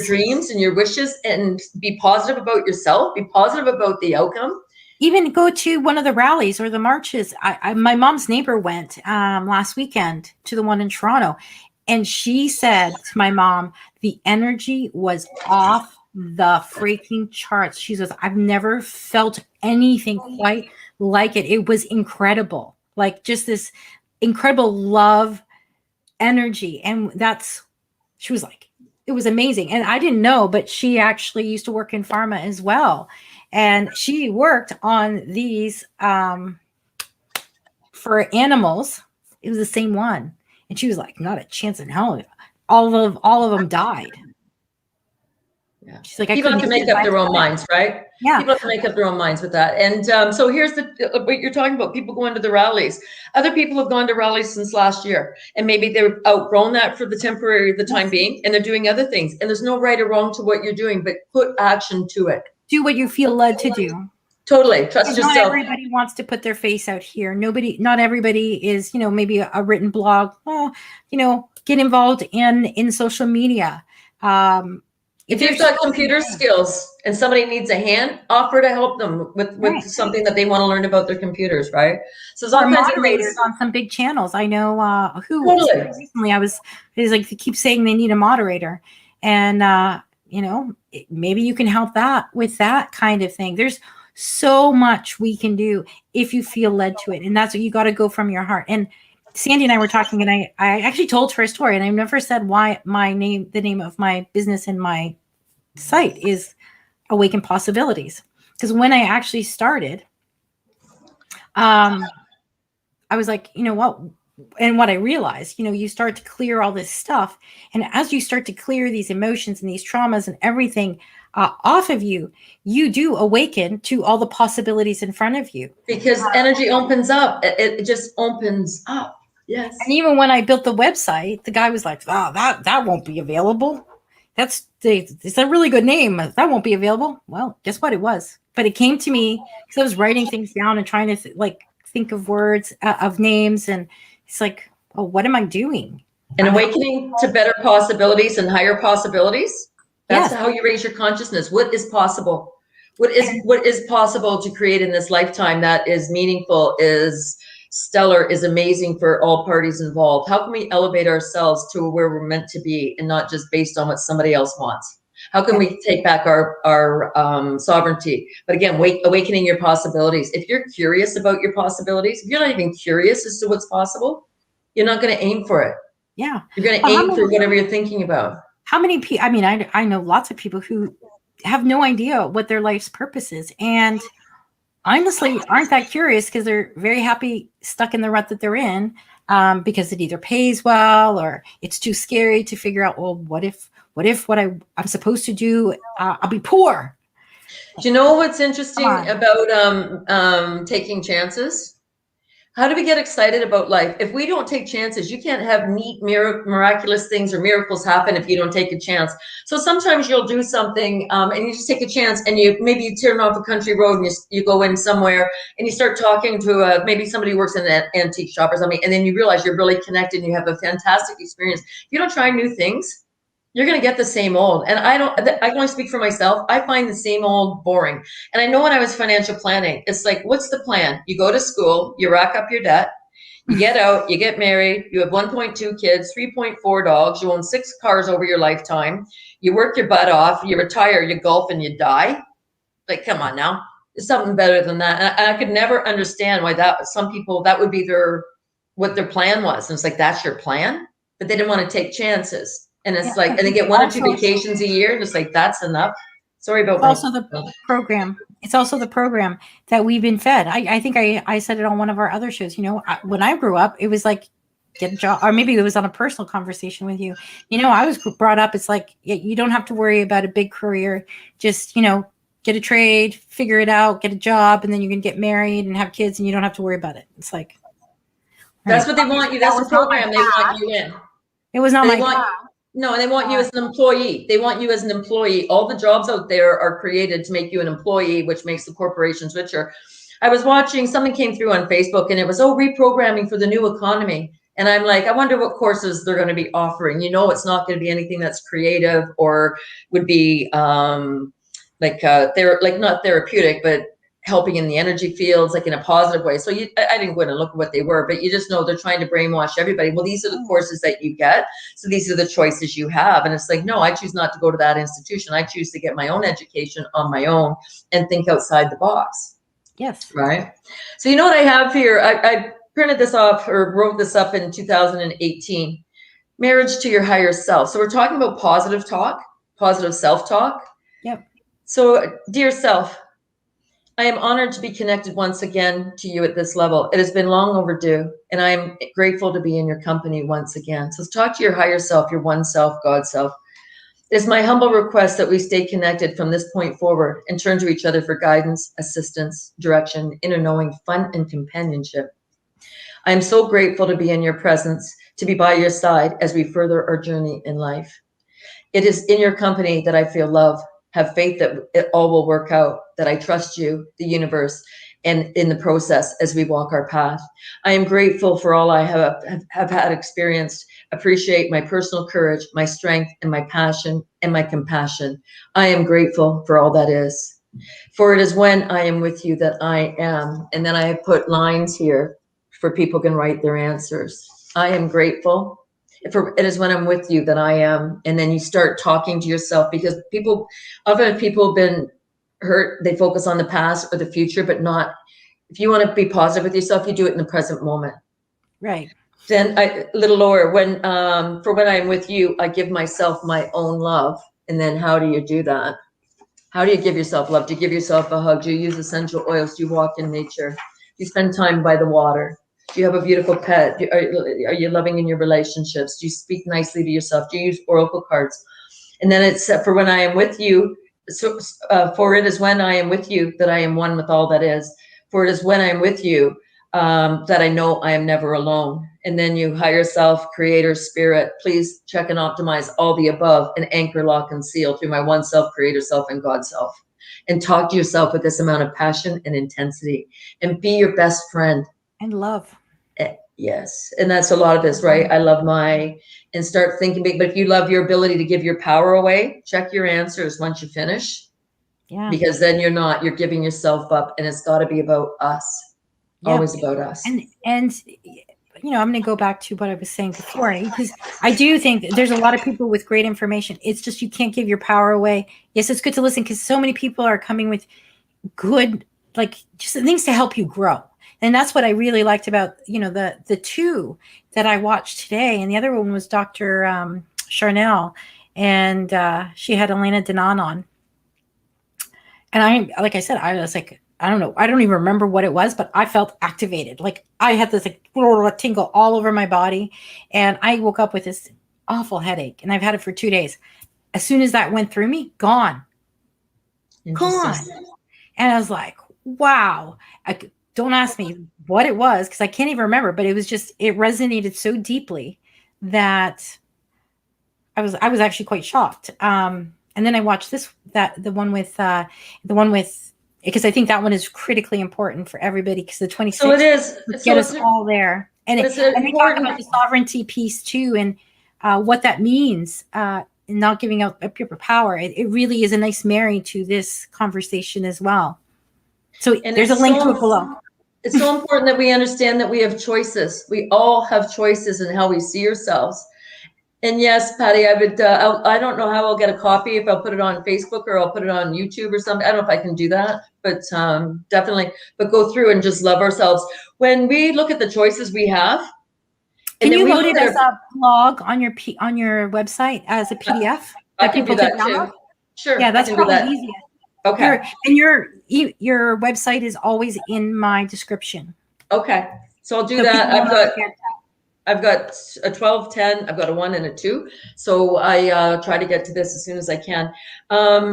dreams and your wishes, and be positive about yourself. Be positive about the outcome. Even go to one of the rallies or the marches. My mom's neighbor went last weekend to the one in Toronto, and she said to my mom, the energy was off the freaking charts. She says, I've never felt anything quite like it. It was incredible. Like just this incredible love energy. And she was like, it was amazing. And I didn't know, but she actually used to work in pharma as well. And she worked on these for animals. It was the same one. And she was like, not a chance in hell. All of them died. Yeah. She's like, people have to make up their own minds, right? Yeah. People have to make up their own minds with that. And so here's what you're talking about, people going to the rallies. Other people have gone to rallies since last year, and maybe they've outgrown that for the time being, and they're doing other things. And there's no right or wrong to what you're doing, but put action to it. Do what you feel led to do. Totally. Trust yourself. Not everybody wants to put their face out here. Not everybody is, maybe a written blog. Well, get involved in social media. If you've got computer skills and somebody needs a hand, offer to help them with something that they want to learn about their computers, right? So there's all kinds of things on some big channels. I know recently I was like, they keep saying they need a moderator, and maybe you can help with that kind of thing. There's so much we can do if you feel led to it, and that's what you got to go from your heart. And Sandy and I were talking, and I actually told her a story, and I've never said why the name of my business and my site is Awaken Possibilities. Because when I actually started, I I was like, you know what? And what I realized, you start to clear all this stuff. And as you start to clear these emotions and these traumas and everything off of you, you do awaken to all the possibilities in front of you. Because energy opens up. It just opens up. Yes. And even when I built the website, the guy was like, "Oh, that won't be available. It's a really good name. That won't be available." Well, guess what? It was. But it came to me because I was writing things down and trying to think of words of names, and it's like, oh, what am I doing? And awakening to better possibilities and higher possibilities. That's Yes. how you raise your consciousness. What is possible? What is possible to create in this lifetime that is meaningful, is stellar, is amazing for all parties involved? How can we elevate ourselves to where we're meant to be and not just based on what somebody else wants? How can we take back our sovereignty? But again, awakening your possibilities. If you're curious about your possibilities, if you're not even curious as to what's possible, you're not going to aim for it. Yeah. You're going to aim for whatever you're thinking about. How many people, I mean, I know lots of people who have no idea what their life's purpose is. And honestly, aren't that curious because they're very happy stuck in the rut that they're in, because it either pays well or it's too scary to figure out, well, what if what I'm supposed to do, I'll be poor. Do you know what's interesting about taking chances? How do we get excited about life? If we don't take chances, you can't have neat, miraculous things or miracles happen if you don't take a chance. So sometimes you'll do something and you just take a chance, and maybe you turn off a country road and you go in somewhere and you start talking to maybe somebody who works in an antique shop or something, and then you realize you're really connected and you have a fantastic experience. If you don't try new things, you're going to get the same old. And I can only speak for myself. I find the same old boring. And I know when I was financial planning, it's like, what's the plan? You go to school, you rack up your debt, you get out, you get married, you have 1.2 kids, 3.4 dogs, you own 6 cars over your lifetime, you work your butt off, you retire, you golf, and you die. Like, come on now. There's something better than that. And I could never understand why some people, that would be what their plan was. And it's like, that's your plan? But they didn't want to take chances. And it's like, and they get 1 or 2 vacations a year, and it's like, that's enough. Sorry about that. Also the program. It's also the program that we've been fed. I think I said it on one of our other shows. When I grew up, it was like, get a job, or maybe it was on a personal conversation with you. I was brought up, it's like, you don't have to worry about a big career. Just, get a trade, figure it out, get a job, and then you can get married and have kids, and you don't have to worry about it. It's like, that's what they want you. That's the program they want you in. It was not my job. No, and they want you as an employee. They want you as an employee. All the jobs out there are created to make you an employee, which makes the corporations richer. I was watching, something came through on Facebook, and it was, reprogramming for the new economy. And I'm like, I wonder what courses they're going to be offering. It's not going to be anything that's creative or would be not therapeutic, but helping in the energy fields, like in a positive way. So I didn't go in and look at what they were, but you just know they're trying to brainwash everybody. Well, these are the courses that you get. So these are the choices you have. And it's like, no, I choose not to go to that institution. I choose to get my own education on my own and think outside the box. Yes. Right. So what I have here, I printed this off or wrote this up in 2018, marriage to your higher self. So we're talking about positive talk, positive self-talk. Yep. So dear self, I am honored to be connected once again to you at this level. It has been long overdue, and I am grateful to be in your company once again. So talk to your higher self, your one self, God self. It is my humble request that we stay connected from this point forward and turn to each other for guidance, assistance, direction, inner knowing, fun, and companionship. I am so grateful to be in your presence, to be by your side as we further our journey in life. It is in your company that I feel love, have faith that it all will work out, that I trust you, the universe, and in the process as we walk our path. I am grateful for all I have had experienced, appreciate my personal courage, my strength, and my passion, and my compassion. I am grateful for all that is. For it is when I am with you that I am. And then I have put lines here for people can write their answers. I am grateful. It is when I'm with you that I am. And then you start talking to yourself, because often people have been hurt. They focus on the past or the future, but not, if you want to be positive with yourself, you do it in the present moment. Right. Then a little lower, when I'm with you, I give myself my own love. And then how do you do that? How do you give yourself love? Do you give yourself a hug? Do you use essential oils? Do you walk in nature? Do you spend time by the water? Do you have a beautiful pet? Are you loving in your relationships? Do you speak nicely to yourself? Do you use oracle cards? And then it's for when I am with you. So for it is when I am with you that I am one with all that is. For it is when I am with you that I know I am never alone. And then you higher self, creator, spirit, please check and optimize all the above and anchor, lock, and seal through my one self, creator self, and God self. And talk to yourself with this amount of passion and intensity and be your best friend. And love. Yes. And that's a lot of this, right? I love and start thinking big. But if you love your ability to give your power away, check your answers once you finish. Yeah. Because then you're giving yourself up, and it's got to be about us. Yeah. Always about us. And I'm going to go back to what I was saying before, because I do think that there's a lot of people with great information. It's just, you can't give your power away. Yes, it's good to listen, because so many people are coming with good, like, just things to help you grow. And that's what I really liked about, the two that I watched today. And the other one was Dr. Charnel, and she had Elena Denon on. And like I said, I was like, I don't know. I don't even remember what it was, but I felt activated. Like I had this like tingle all over my body. And I woke up with this awful headache, and I've had it for 2 days. As soon as that went through me, gone. And I was like, wow. Don't ask me what it was, because I can't even remember, but it was just, it resonated so deeply that I was actually quite shocked. And then I watched the one with, because I think that one is critically important for everybody, because the 26th so it is get us all there. And they talk about the sovereignty piece too, and what that means, not giving up your power. It really is a nice marry to this conversation as well. So there's a link to it below. It's so important that we understand that we have choices. We all have choices in how we see ourselves. And yes, Patty, I would, I don't know how I'll get a copy, if I'll put it on Facebook or I'll put it on YouTube or something. I don't know if I can do that, but definitely, but go through and just love ourselves. When we look at the choices we have. Can you load it as a blog on your website as a PDF? I can do that too. Sure. Yeah, that's probably easiest. Okay. Your website is always in my description. Okay. So I'll do that. I've got a 12, 10, I've got a 1 and a 2. So I try to get to this as soon as I can.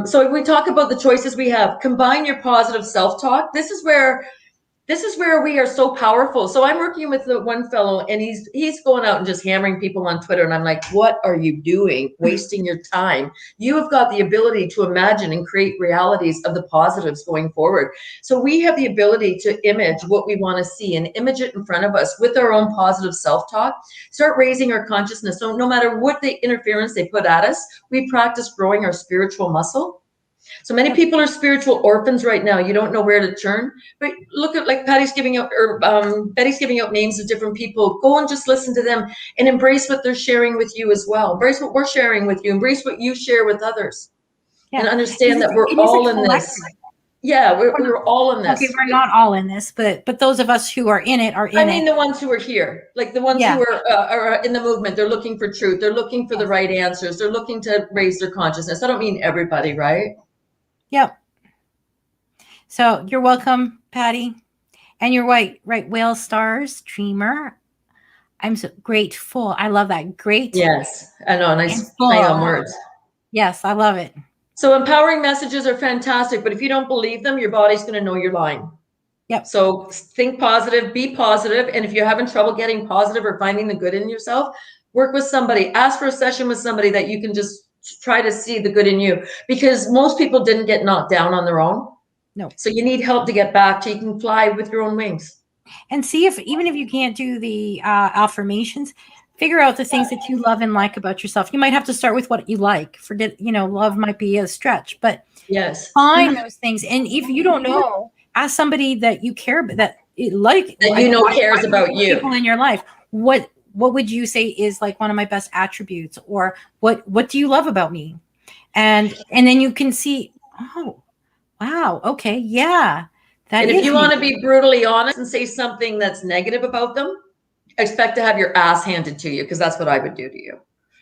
So if we talk about the choices we have, combine your positive self-talk. This is where we are so powerful. So I'm working with the one fellow, and he's going out and just hammering people on Twitter. And I'm like, what are you doing? Wasting your time. You have got the ability to imagine and create realities of the positives going forward. So we have the ability to image what we want to see and image it in front of us with our own positive self-talk. Start raising our consciousness. So no matter what the interference they put at us, we practice growing our spiritual muscle. So many people are spiritual orphans right now. You don't know where to turn. But look at, like Patty's giving out, or Betty's giving out names of different people. Go and just listen to them and embrace what they're sharing with you as well. Embrace what we're sharing with you. Embrace what you share with others. Yeah. And understand that we're all in this. Yeah, we're all in this. Okay, we're not all in this, but those of us who are in it are in it. I mean, the ones who are here, like the ones who are in the movement, they're looking for truth. They're looking for the right answers. They're looking to raise their consciousness. I don't mean everybody, right? Yep. So you're welcome, Patty. And you're right, Whale Stars, Dreamer. I'm so grateful. I love that. Great. Yes, I know. Nice play on words. Yes, I love it. So empowering messages are fantastic, but if you don't believe them, your body's going to know you're lying. Yep. So think positive, be positive. And if you're having trouble getting positive or finding the good in yourself, work with somebody. Ask for a session with somebody that you can just try to see the good in you, because most people didn't get knocked down on their own. No. So you need help to get back so you can fly with your own wings. And see if, even if you can't do the affirmations, figure out the things that you love and like about yourself. You might have to start with what you like. Forget, love might be a stretch, but yes, find those things. And if you don't know, ask somebody that you care about, that cares about you. People in your life. What would you say is like one of my best attributes, or what do you love about me? And then you can see, oh, wow, okay, yeah. And if you want to be brutally honest and say something that's negative about them, expect to have your ass handed to you, because that's what I would do to you.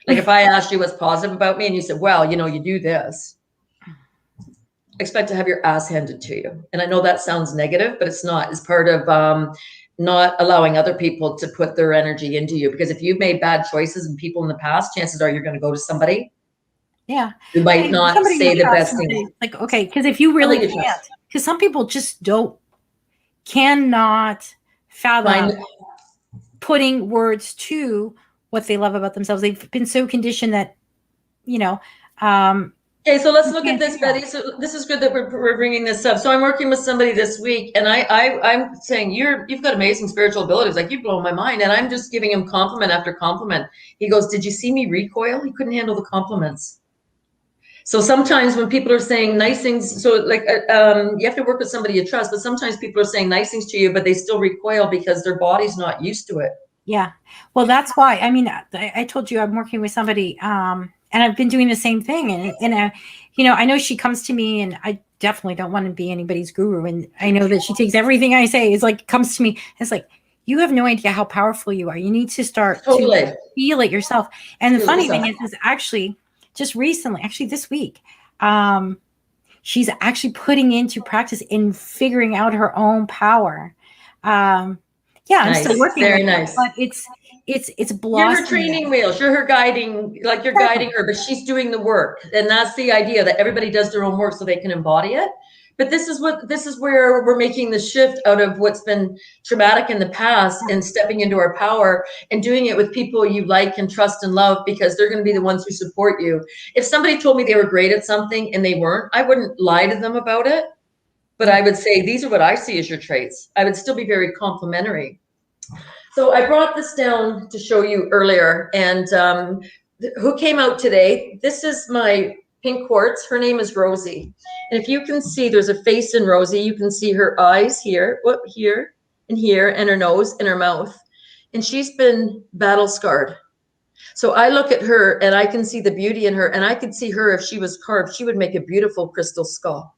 Like if I asked you what's positive about me and you said, well, you do this, expect to have your ass handed to you. And I know that sounds negative, but it's not. It's part of not allowing other people to put their energy into you. Because if you've made bad choices and people in the past, chances are you're going to go to somebody who might not somebody say you the trust best and thing. say, like, okay, because if you really Somebody you can't, trust. because some people just cannot fathom putting words to what they love about themselves. They've been so conditioned that, Okay, so let's look at can't this, do that. Betty. So this is good that we're bringing this up. So I'm working with somebody this week, and I'm saying you've got amazing spiritual abilities. Like, you blow my mind, and I'm just giving him compliment after compliment. He goes, "Did you see me recoil?" He couldn't handle the compliments. So sometimes when people are saying nice things, so like you have to work with somebody you trust, but sometimes people are saying nice things to you, but they still recoil because their body's not used to it. Yeah. Well, that's why, I mean, I told you I'm working with somebody, and I've been doing the same thing. And I know she comes to me, and I definitely don't want to be anybody's guru. And I know that she takes everything I say is like, comes to me. It's like, you have no idea how powerful you are. You need to start to feel it yourself. And the funny thing is actually just recently, actually this week, she's actually putting into practice in figuring out her own power. Yeah, I'm still working with her, but it's blossoming. You're her training wheels. You're her guiding, like you're guiding her, but she's doing the work. And that's the idea, that everybody does their own work so they can embody it. But this is where we're making the shift out of what's been traumatic in the past and stepping into our power and doing it with people you like and trust and love, because they're going to be the ones who support you. If somebody told me they were great at something and they weren't, I wouldn't lie to them about it. But I would say, these are what I see as your traits. I would still be very complimentary. So I brought this down to show you earlier, and who came out today? This is my pink quartz. Her name is Rosie. And if you can see, there's a face in Rosie. You can see her eyes here, here, and her nose and her mouth. And she's been battle scarred. So I look at her and I can see the beauty in her, and I could see her, if she was carved, she would make a beautiful crystal skull.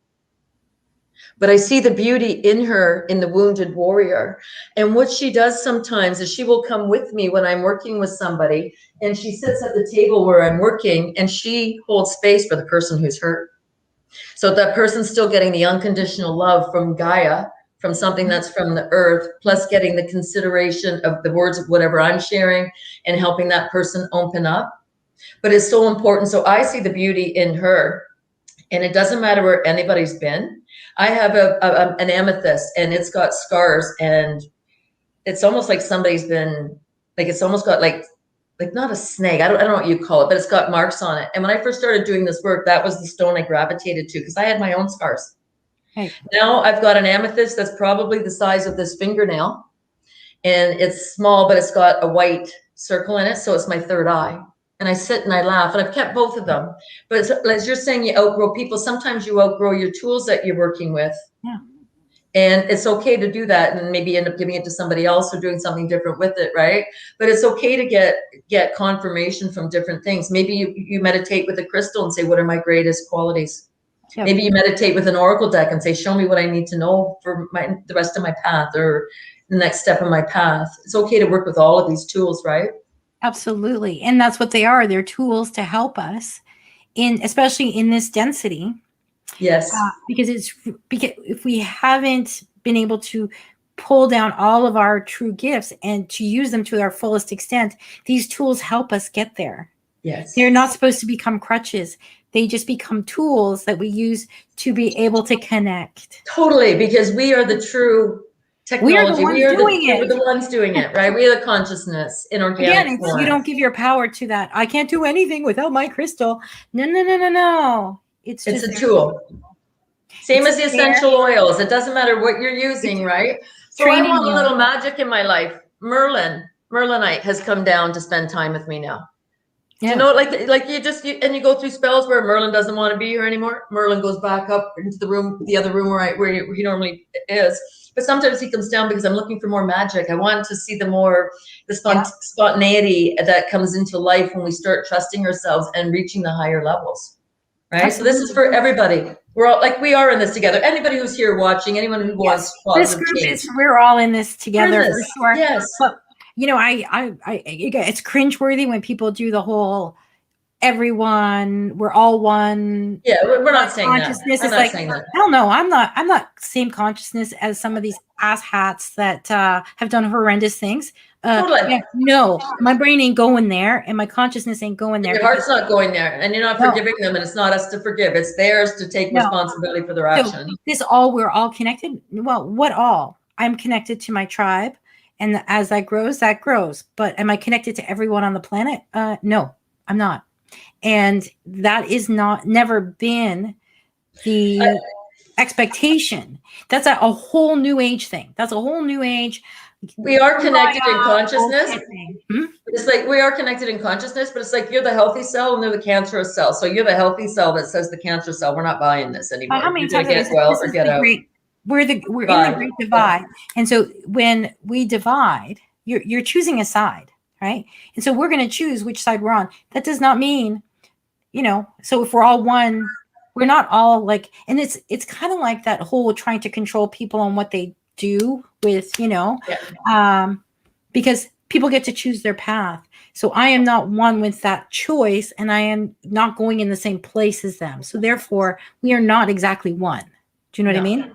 But I see the beauty in her, in the wounded warrior. And what she does sometimes is she will come with me when I'm working with somebody, and she sits at the table where I'm working, and she holds space for the person who's hurt. So that person's still getting the unconditional love from Gaia, from something that's from the earth, plus getting the consideration of the words of whatever I'm sharing and helping that person open up. But it's so important. So I see the beauty in her, and it doesn't matter where anybody's been. I have an amethyst, and it's got scars, and it's almost like somebody's been, like, it's almost got like not a snake. I don't know what you call it, but it's got marks on it. And when I first started doing this work, that was the stone I gravitated to, because I had my own scars. Hey. Now I've got an amethyst that's probably the size of this fingernail, and it's small, but it's got a white circle in it. So it's my third eye. And I sit and I laugh, and I've kept both of them. But as you're saying, you outgrow people. Sometimes you outgrow your tools that you're working with. Yeah. And it's okay to do that, and maybe end up giving it to somebody else or doing something different with it, right? But it's okay to get confirmation from different things. Maybe you meditate with a crystal and say, what are my greatest qualities? Yep. Maybe you meditate with an oracle deck and say, show me what I need to know for the rest of my path, or the next step in my path. It's okay to work with all of these tools, right? Absolutely. And that's what they are. They're tools to help us especially in this density. Yes. Because if we haven't been able to pull down all of our true gifts and to use them to our fullest extent, these tools help us get there. Yes. They're not supposed to become crutches. They just become tools that we use to be able to connect. Totally. Because we are the true technology. We're the ones doing it, right? We are the consciousness in organic form. You don't give your power to that. I can't do anything without my crystal. No. It's just a tool. Same as the essential oils. It doesn't matter what you're using, right? So I want a little magic in my life. Merlinite has come down to spend time with me now. Yeah. Do you know, like you go through spells where Merlin doesn't want to be here anymore. Merlin goes back up into the other room where he normally is. But sometimes he comes down because I'm looking for more magic. I want to see the spontaneity that comes into life when we start trusting ourselves and reaching the higher levels. Right. Absolutely. So this is for everybody. We're all we are in this together. Anybody who's here watching, anyone who wants positive change. We're all in this together for sure. Yes. But it's cringeworthy when people do the whole everyone, we're all one. Yeah, we're not saying that. Consciousness I'm is not like, saying that. hell no, I'm not same consciousness as some of these ass hats that have done horrendous things. Totally. Yeah, no, my brain ain't going there, and my consciousness ain't going there. Your heart's not going there, and you're not No. forgiving them, and it's not us to forgive. It's theirs to take No. responsibility for their So action. we're all connected. Well, what all? I'm connected to my tribe, and as that grows, that grows. But am I connected to everyone on the planet? No, I'm not. And that is never been the expectation. That's a whole new age thing. That's a whole new age. We are connected in consciousness. Hmm? It's like we are connected in consciousness, but it's like you're the healthy cell and they're the cancerous cell. So you're the healthy cell that says the cancerous cell, we're not buying this anymore. How many You're gonna times get well or get out. We're in the great divide. And so when we divide, you're choosing a side, right? And so we're going to choose which side we're on. That does not mean, so if we're all one, we're not all like, and it's kind of like that whole trying to control people on what they do with, because people get to choose their path. So I am not one with that choice, and I am not going in the same place as them. So therefore, we are not exactly one. Do you know what I mean?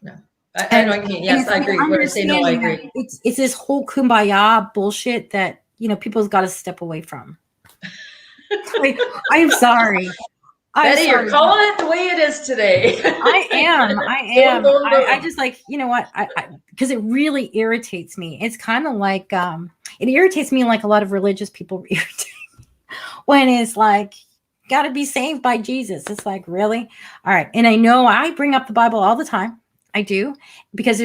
No. I know what you mean. Yes, I agree. When I say no, I agree. It's this whole kumbaya bullshit that, people's got to step away from. I'm sorry. Betty, you're calling it the way it is today. I am. I just like, you know what? Because it really irritates me. It's kind of like, it irritates me like a lot of religious people irritate when it's like, got to be saved by Jesus. It's like, really? All right. And I know I bring up the Bible all the time. I do, because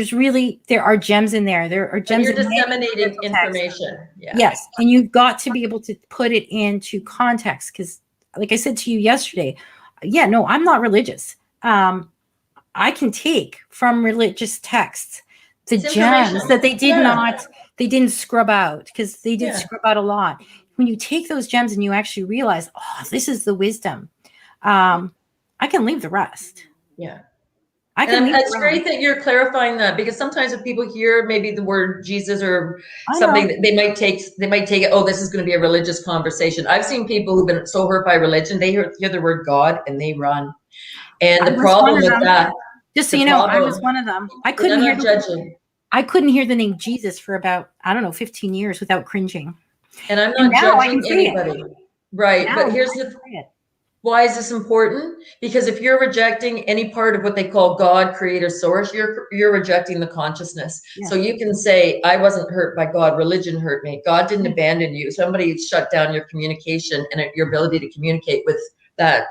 there are gems in there. There are gems. You're disseminating information. Yeah. Yes. And you've got to be able to put it into context, because like I said to you yesterday, I'm not religious. I can take from religious texts the gems that they didn't scrub out, because they did scrub out a lot. When you take those gems and you actually realize, this is the wisdom, I can leave the rest. Yeah. It's great that you're clarifying that, because sometimes if people hear maybe the word Jesus or something, they might take it, this is going to be a religious conversation. I've seen people who've been so hurt by religion, they hear the word God and they run. And the problem with that, just so you know, I was one of them. I couldn't hear the name Jesus for about, 15 years without cringing. And I'm not judging anybody. Right. But here's why is this important? Because if you're rejecting any part of what they call God, creator, source, you're rejecting the consciousness. Yeah. So you can say, I wasn't hurt by God. Religion hurt me. God didn't abandon you. Somebody shut down your communication and your ability to communicate with that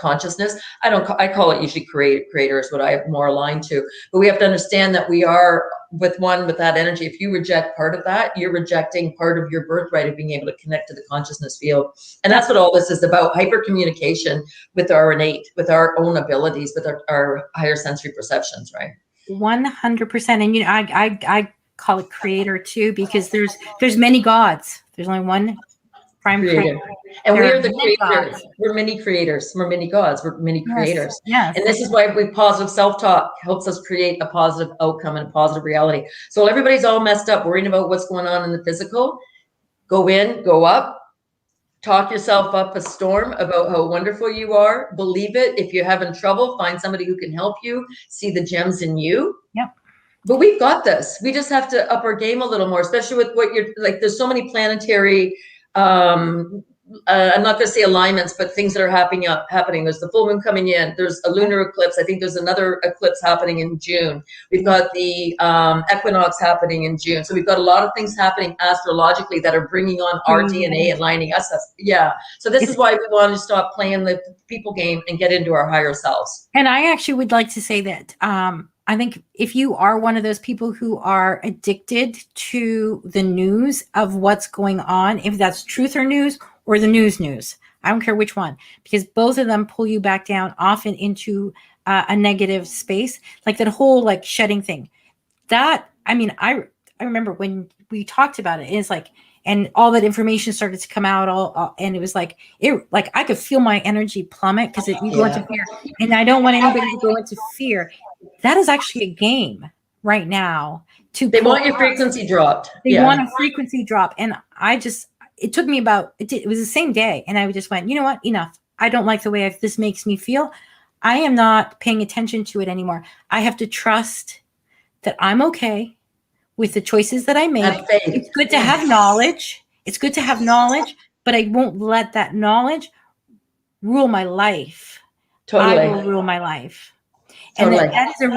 consciousness. I call it usually creator is what I have more aligned to. But we have to understand that we are with that energy. If you reject part of that, you're rejecting part of your birthright of being able to connect to the consciousness field. And that's what all this is about: hyper communication with our innate, with our own abilities, with our higher sensory perceptions, right? 100%. And I call it creator too, because there's many gods. There's only one prime creator. And we are the creators. Gods. We're many creators. We're many gods. We're many creators. Yes. And this is why positive self-talk helps us create a positive outcome and a positive reality. So everybody's all messed up, worrying about what's going on in the physical. Go in, go up, talk yourself up a storm about how wonderful you are. Believe it. If you're having trouble, find somebody who can help you. See the gems in you. Yep. But we've got this. We just have to up our game a little more, especially with what you're like. There's so many planetary I'm not going to say alignments, but things that are happening. There's the full moon coming in. There's a lunar eclipse. I think there's another eclipse happening in June. We've got the equinox happening in June. So we've got a lot of things happening astrologically that are bringing on our DNA and lining us up. Yeah. So this is why we want to stop playing the people game and get into our higher selves. And I actually would like to say that I think if you are one of those people who are addicted to the news of what's going on, if that's truth or news or the news, I don't care which one, because both of them pull you back down often into a negative space, like that whole like shedding thing. I remember when we talked about it, it's like, and all that information started to come out, and it was like I could feel my energy plummet because you go into fear, and I don't want anybody to go into fear. That is actually a game right now. They want your frequency dropped. They want a frequency drop, and it took me it was the same day. And I just went, you know what? Enough. I don't like the way this makes me feel. I am not paying attention to it anymore. I have to trust that I'm okay with the choices that I make. Have faith. It's good to have knowledge. It's good to have knowledge, but I won't let that knowledge rule my life. Totally. I will rule my life. Totally. And that is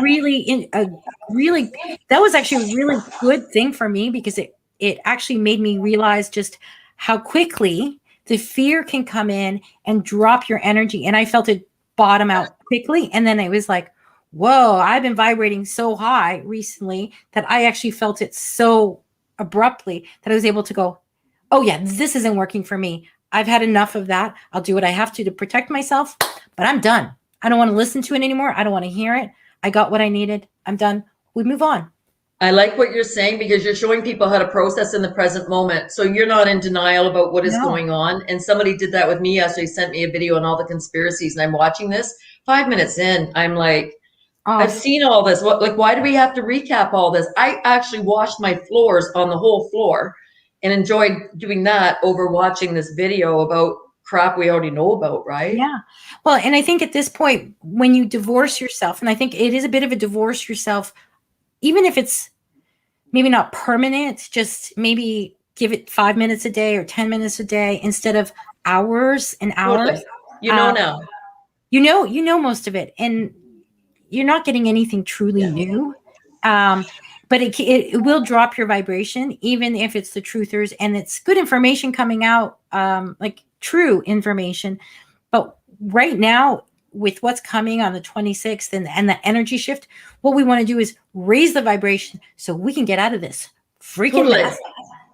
that was actually a really good thing for me, because it actually made me realize just how quickly the fear can come in and drop your energy. And I felt it bottom out quickly. And then it was like, whoa, I've been vibrating so high recently that I actually felt it so abruptly that I was able to go, oh yeah, this isn't working for me. I've had enough of that. I'll do what I have to protect myself, but I'm done. I don't want to listen to it anymore. I don't want to hear it. I got what I needed. I'm done. We move on. I like what you're saying, because you're showing people how to process in the present moment. So you're not in denial about what is going on. And somebody did that with me yesterday, sent me a video on all the conspiracies, and I'm watching this 5 minutes in. I'm like, I've seen all this. Why do we have to recap all this? I actually washed my floors on the whole floor and enjoyed doing that over watching this video about crap we already know about, right? Yeah. Well, and I think at this point, when you divorce yourself, and I think it is a bit of a divorce yourself, even if it's maybe not permanent, just maybe give it 5 minutes a day or 10 minutes a day instead of hours and hours. Totally. You know now. You know most of it, and you're not getting anything truly new. But it will drop your vibration, even if it's the truthers, and it's good information coming out, like true information. But right now, with what's coming on the 26th and the energy shift, what we want to do is raise the vibration so we can get out of this freaking mess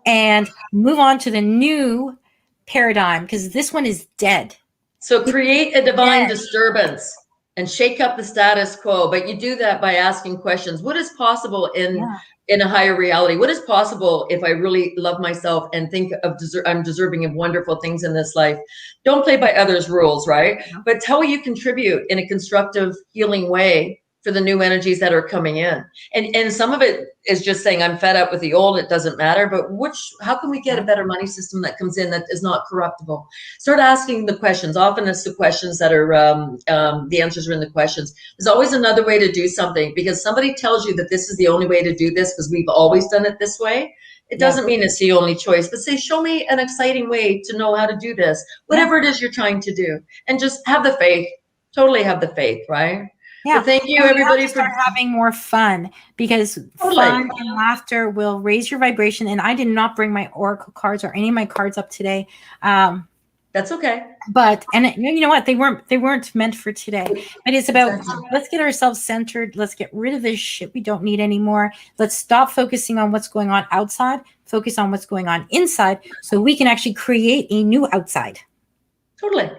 and move on to the new paradigm, because this one is dead. So create a divine disturbance and shake up the status quo. But you do that by asking questions. What is possible in a higher reality? What is possible if I really love myself and think of I'm deserving of wonderful things in this life? Don't play by others' rules, right? But how will you contribute in a constructive, healing way for the new energies that are coming in? And some of it is just saying, I'm fed up with the old, it doesn't matter. But how can we get a better money system that comes in that is not corruptible? Start asking the questions. Often it's the questions that are, the answers are in the questions. There's always another way to do something, because somebody tells you that this is the only way to do this because we've always done it this way. It doesn't mean it's the only choice, but say, show me an exciting way to know how to do this, whatever it is you're trying to do, and just have the faith, totally have the faith, right? Yeah. So thank you, everybody, for having more fun, because fun and laughter will raise your vibration. And I did not bring my oracle cards or any of my cards up today. That's okay. But you know what? They weren't meant for today. But it's about let's get ourselves centered. Let's get rid of this shit we don't need anymore. Let's stop focusing on what's going on outside. Focus on what's going on inside, so we can actually create a new outside. Totally.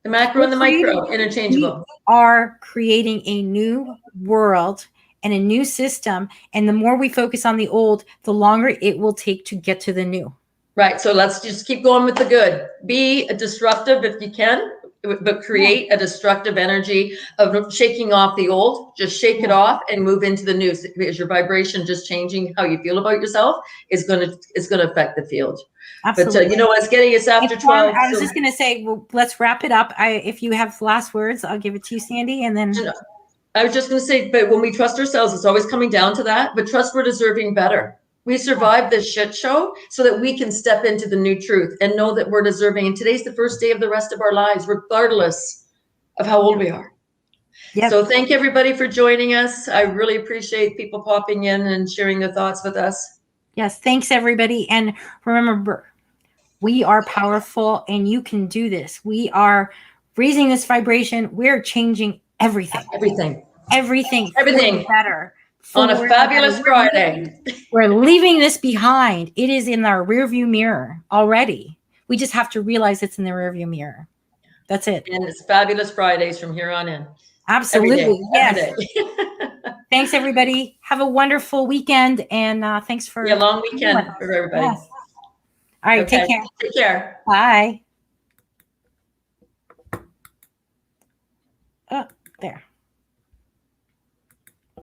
The macro and the micro, interchangeable. We are creating a new world and a new system. And the more we focus on the old, the longer it will take to get to the new. Right. So let's just keep going with the good. Be disruptive if you can, but create a destructive energy of shaking off the old. Just shake it off and move into the new, because your vibration just changing how you feel about yourself is going to affect the field. Absolutely. But you know what? It's getting us after 12. I was just going to say, well, let's wrap it up. If you have last words, I'll give it to you, Sandy. And then I was just going to say, but when we trust ourselves, it's always coming down to that. But trust we're deserving better. We survived this shit show so that we can step into the new truth and know that we're deserving. And today's the first day of the rest of our lives, regardless of how old we are. Yep. So thank everybody for joining us. I really appreciate people popping in and sharing their thoughts with us. Yes. Thanks, everybody. And remember, we are powerful and you can do this. We are raising this vibration. We're changing everything. Everything better. On a fabulous Friday. We're leaving this behind. It is in our rearview mirror already. We just have to realize it's in the rearview mirror. That's it. And it's fabulous Fridays from here on in. Absolutely. Yes. Thanks, everybody. Have a wonderful weekend. And thanks for a long weekend for everybody. Yes. All right. Okay. Take care. Take care. Bye. Oh, there.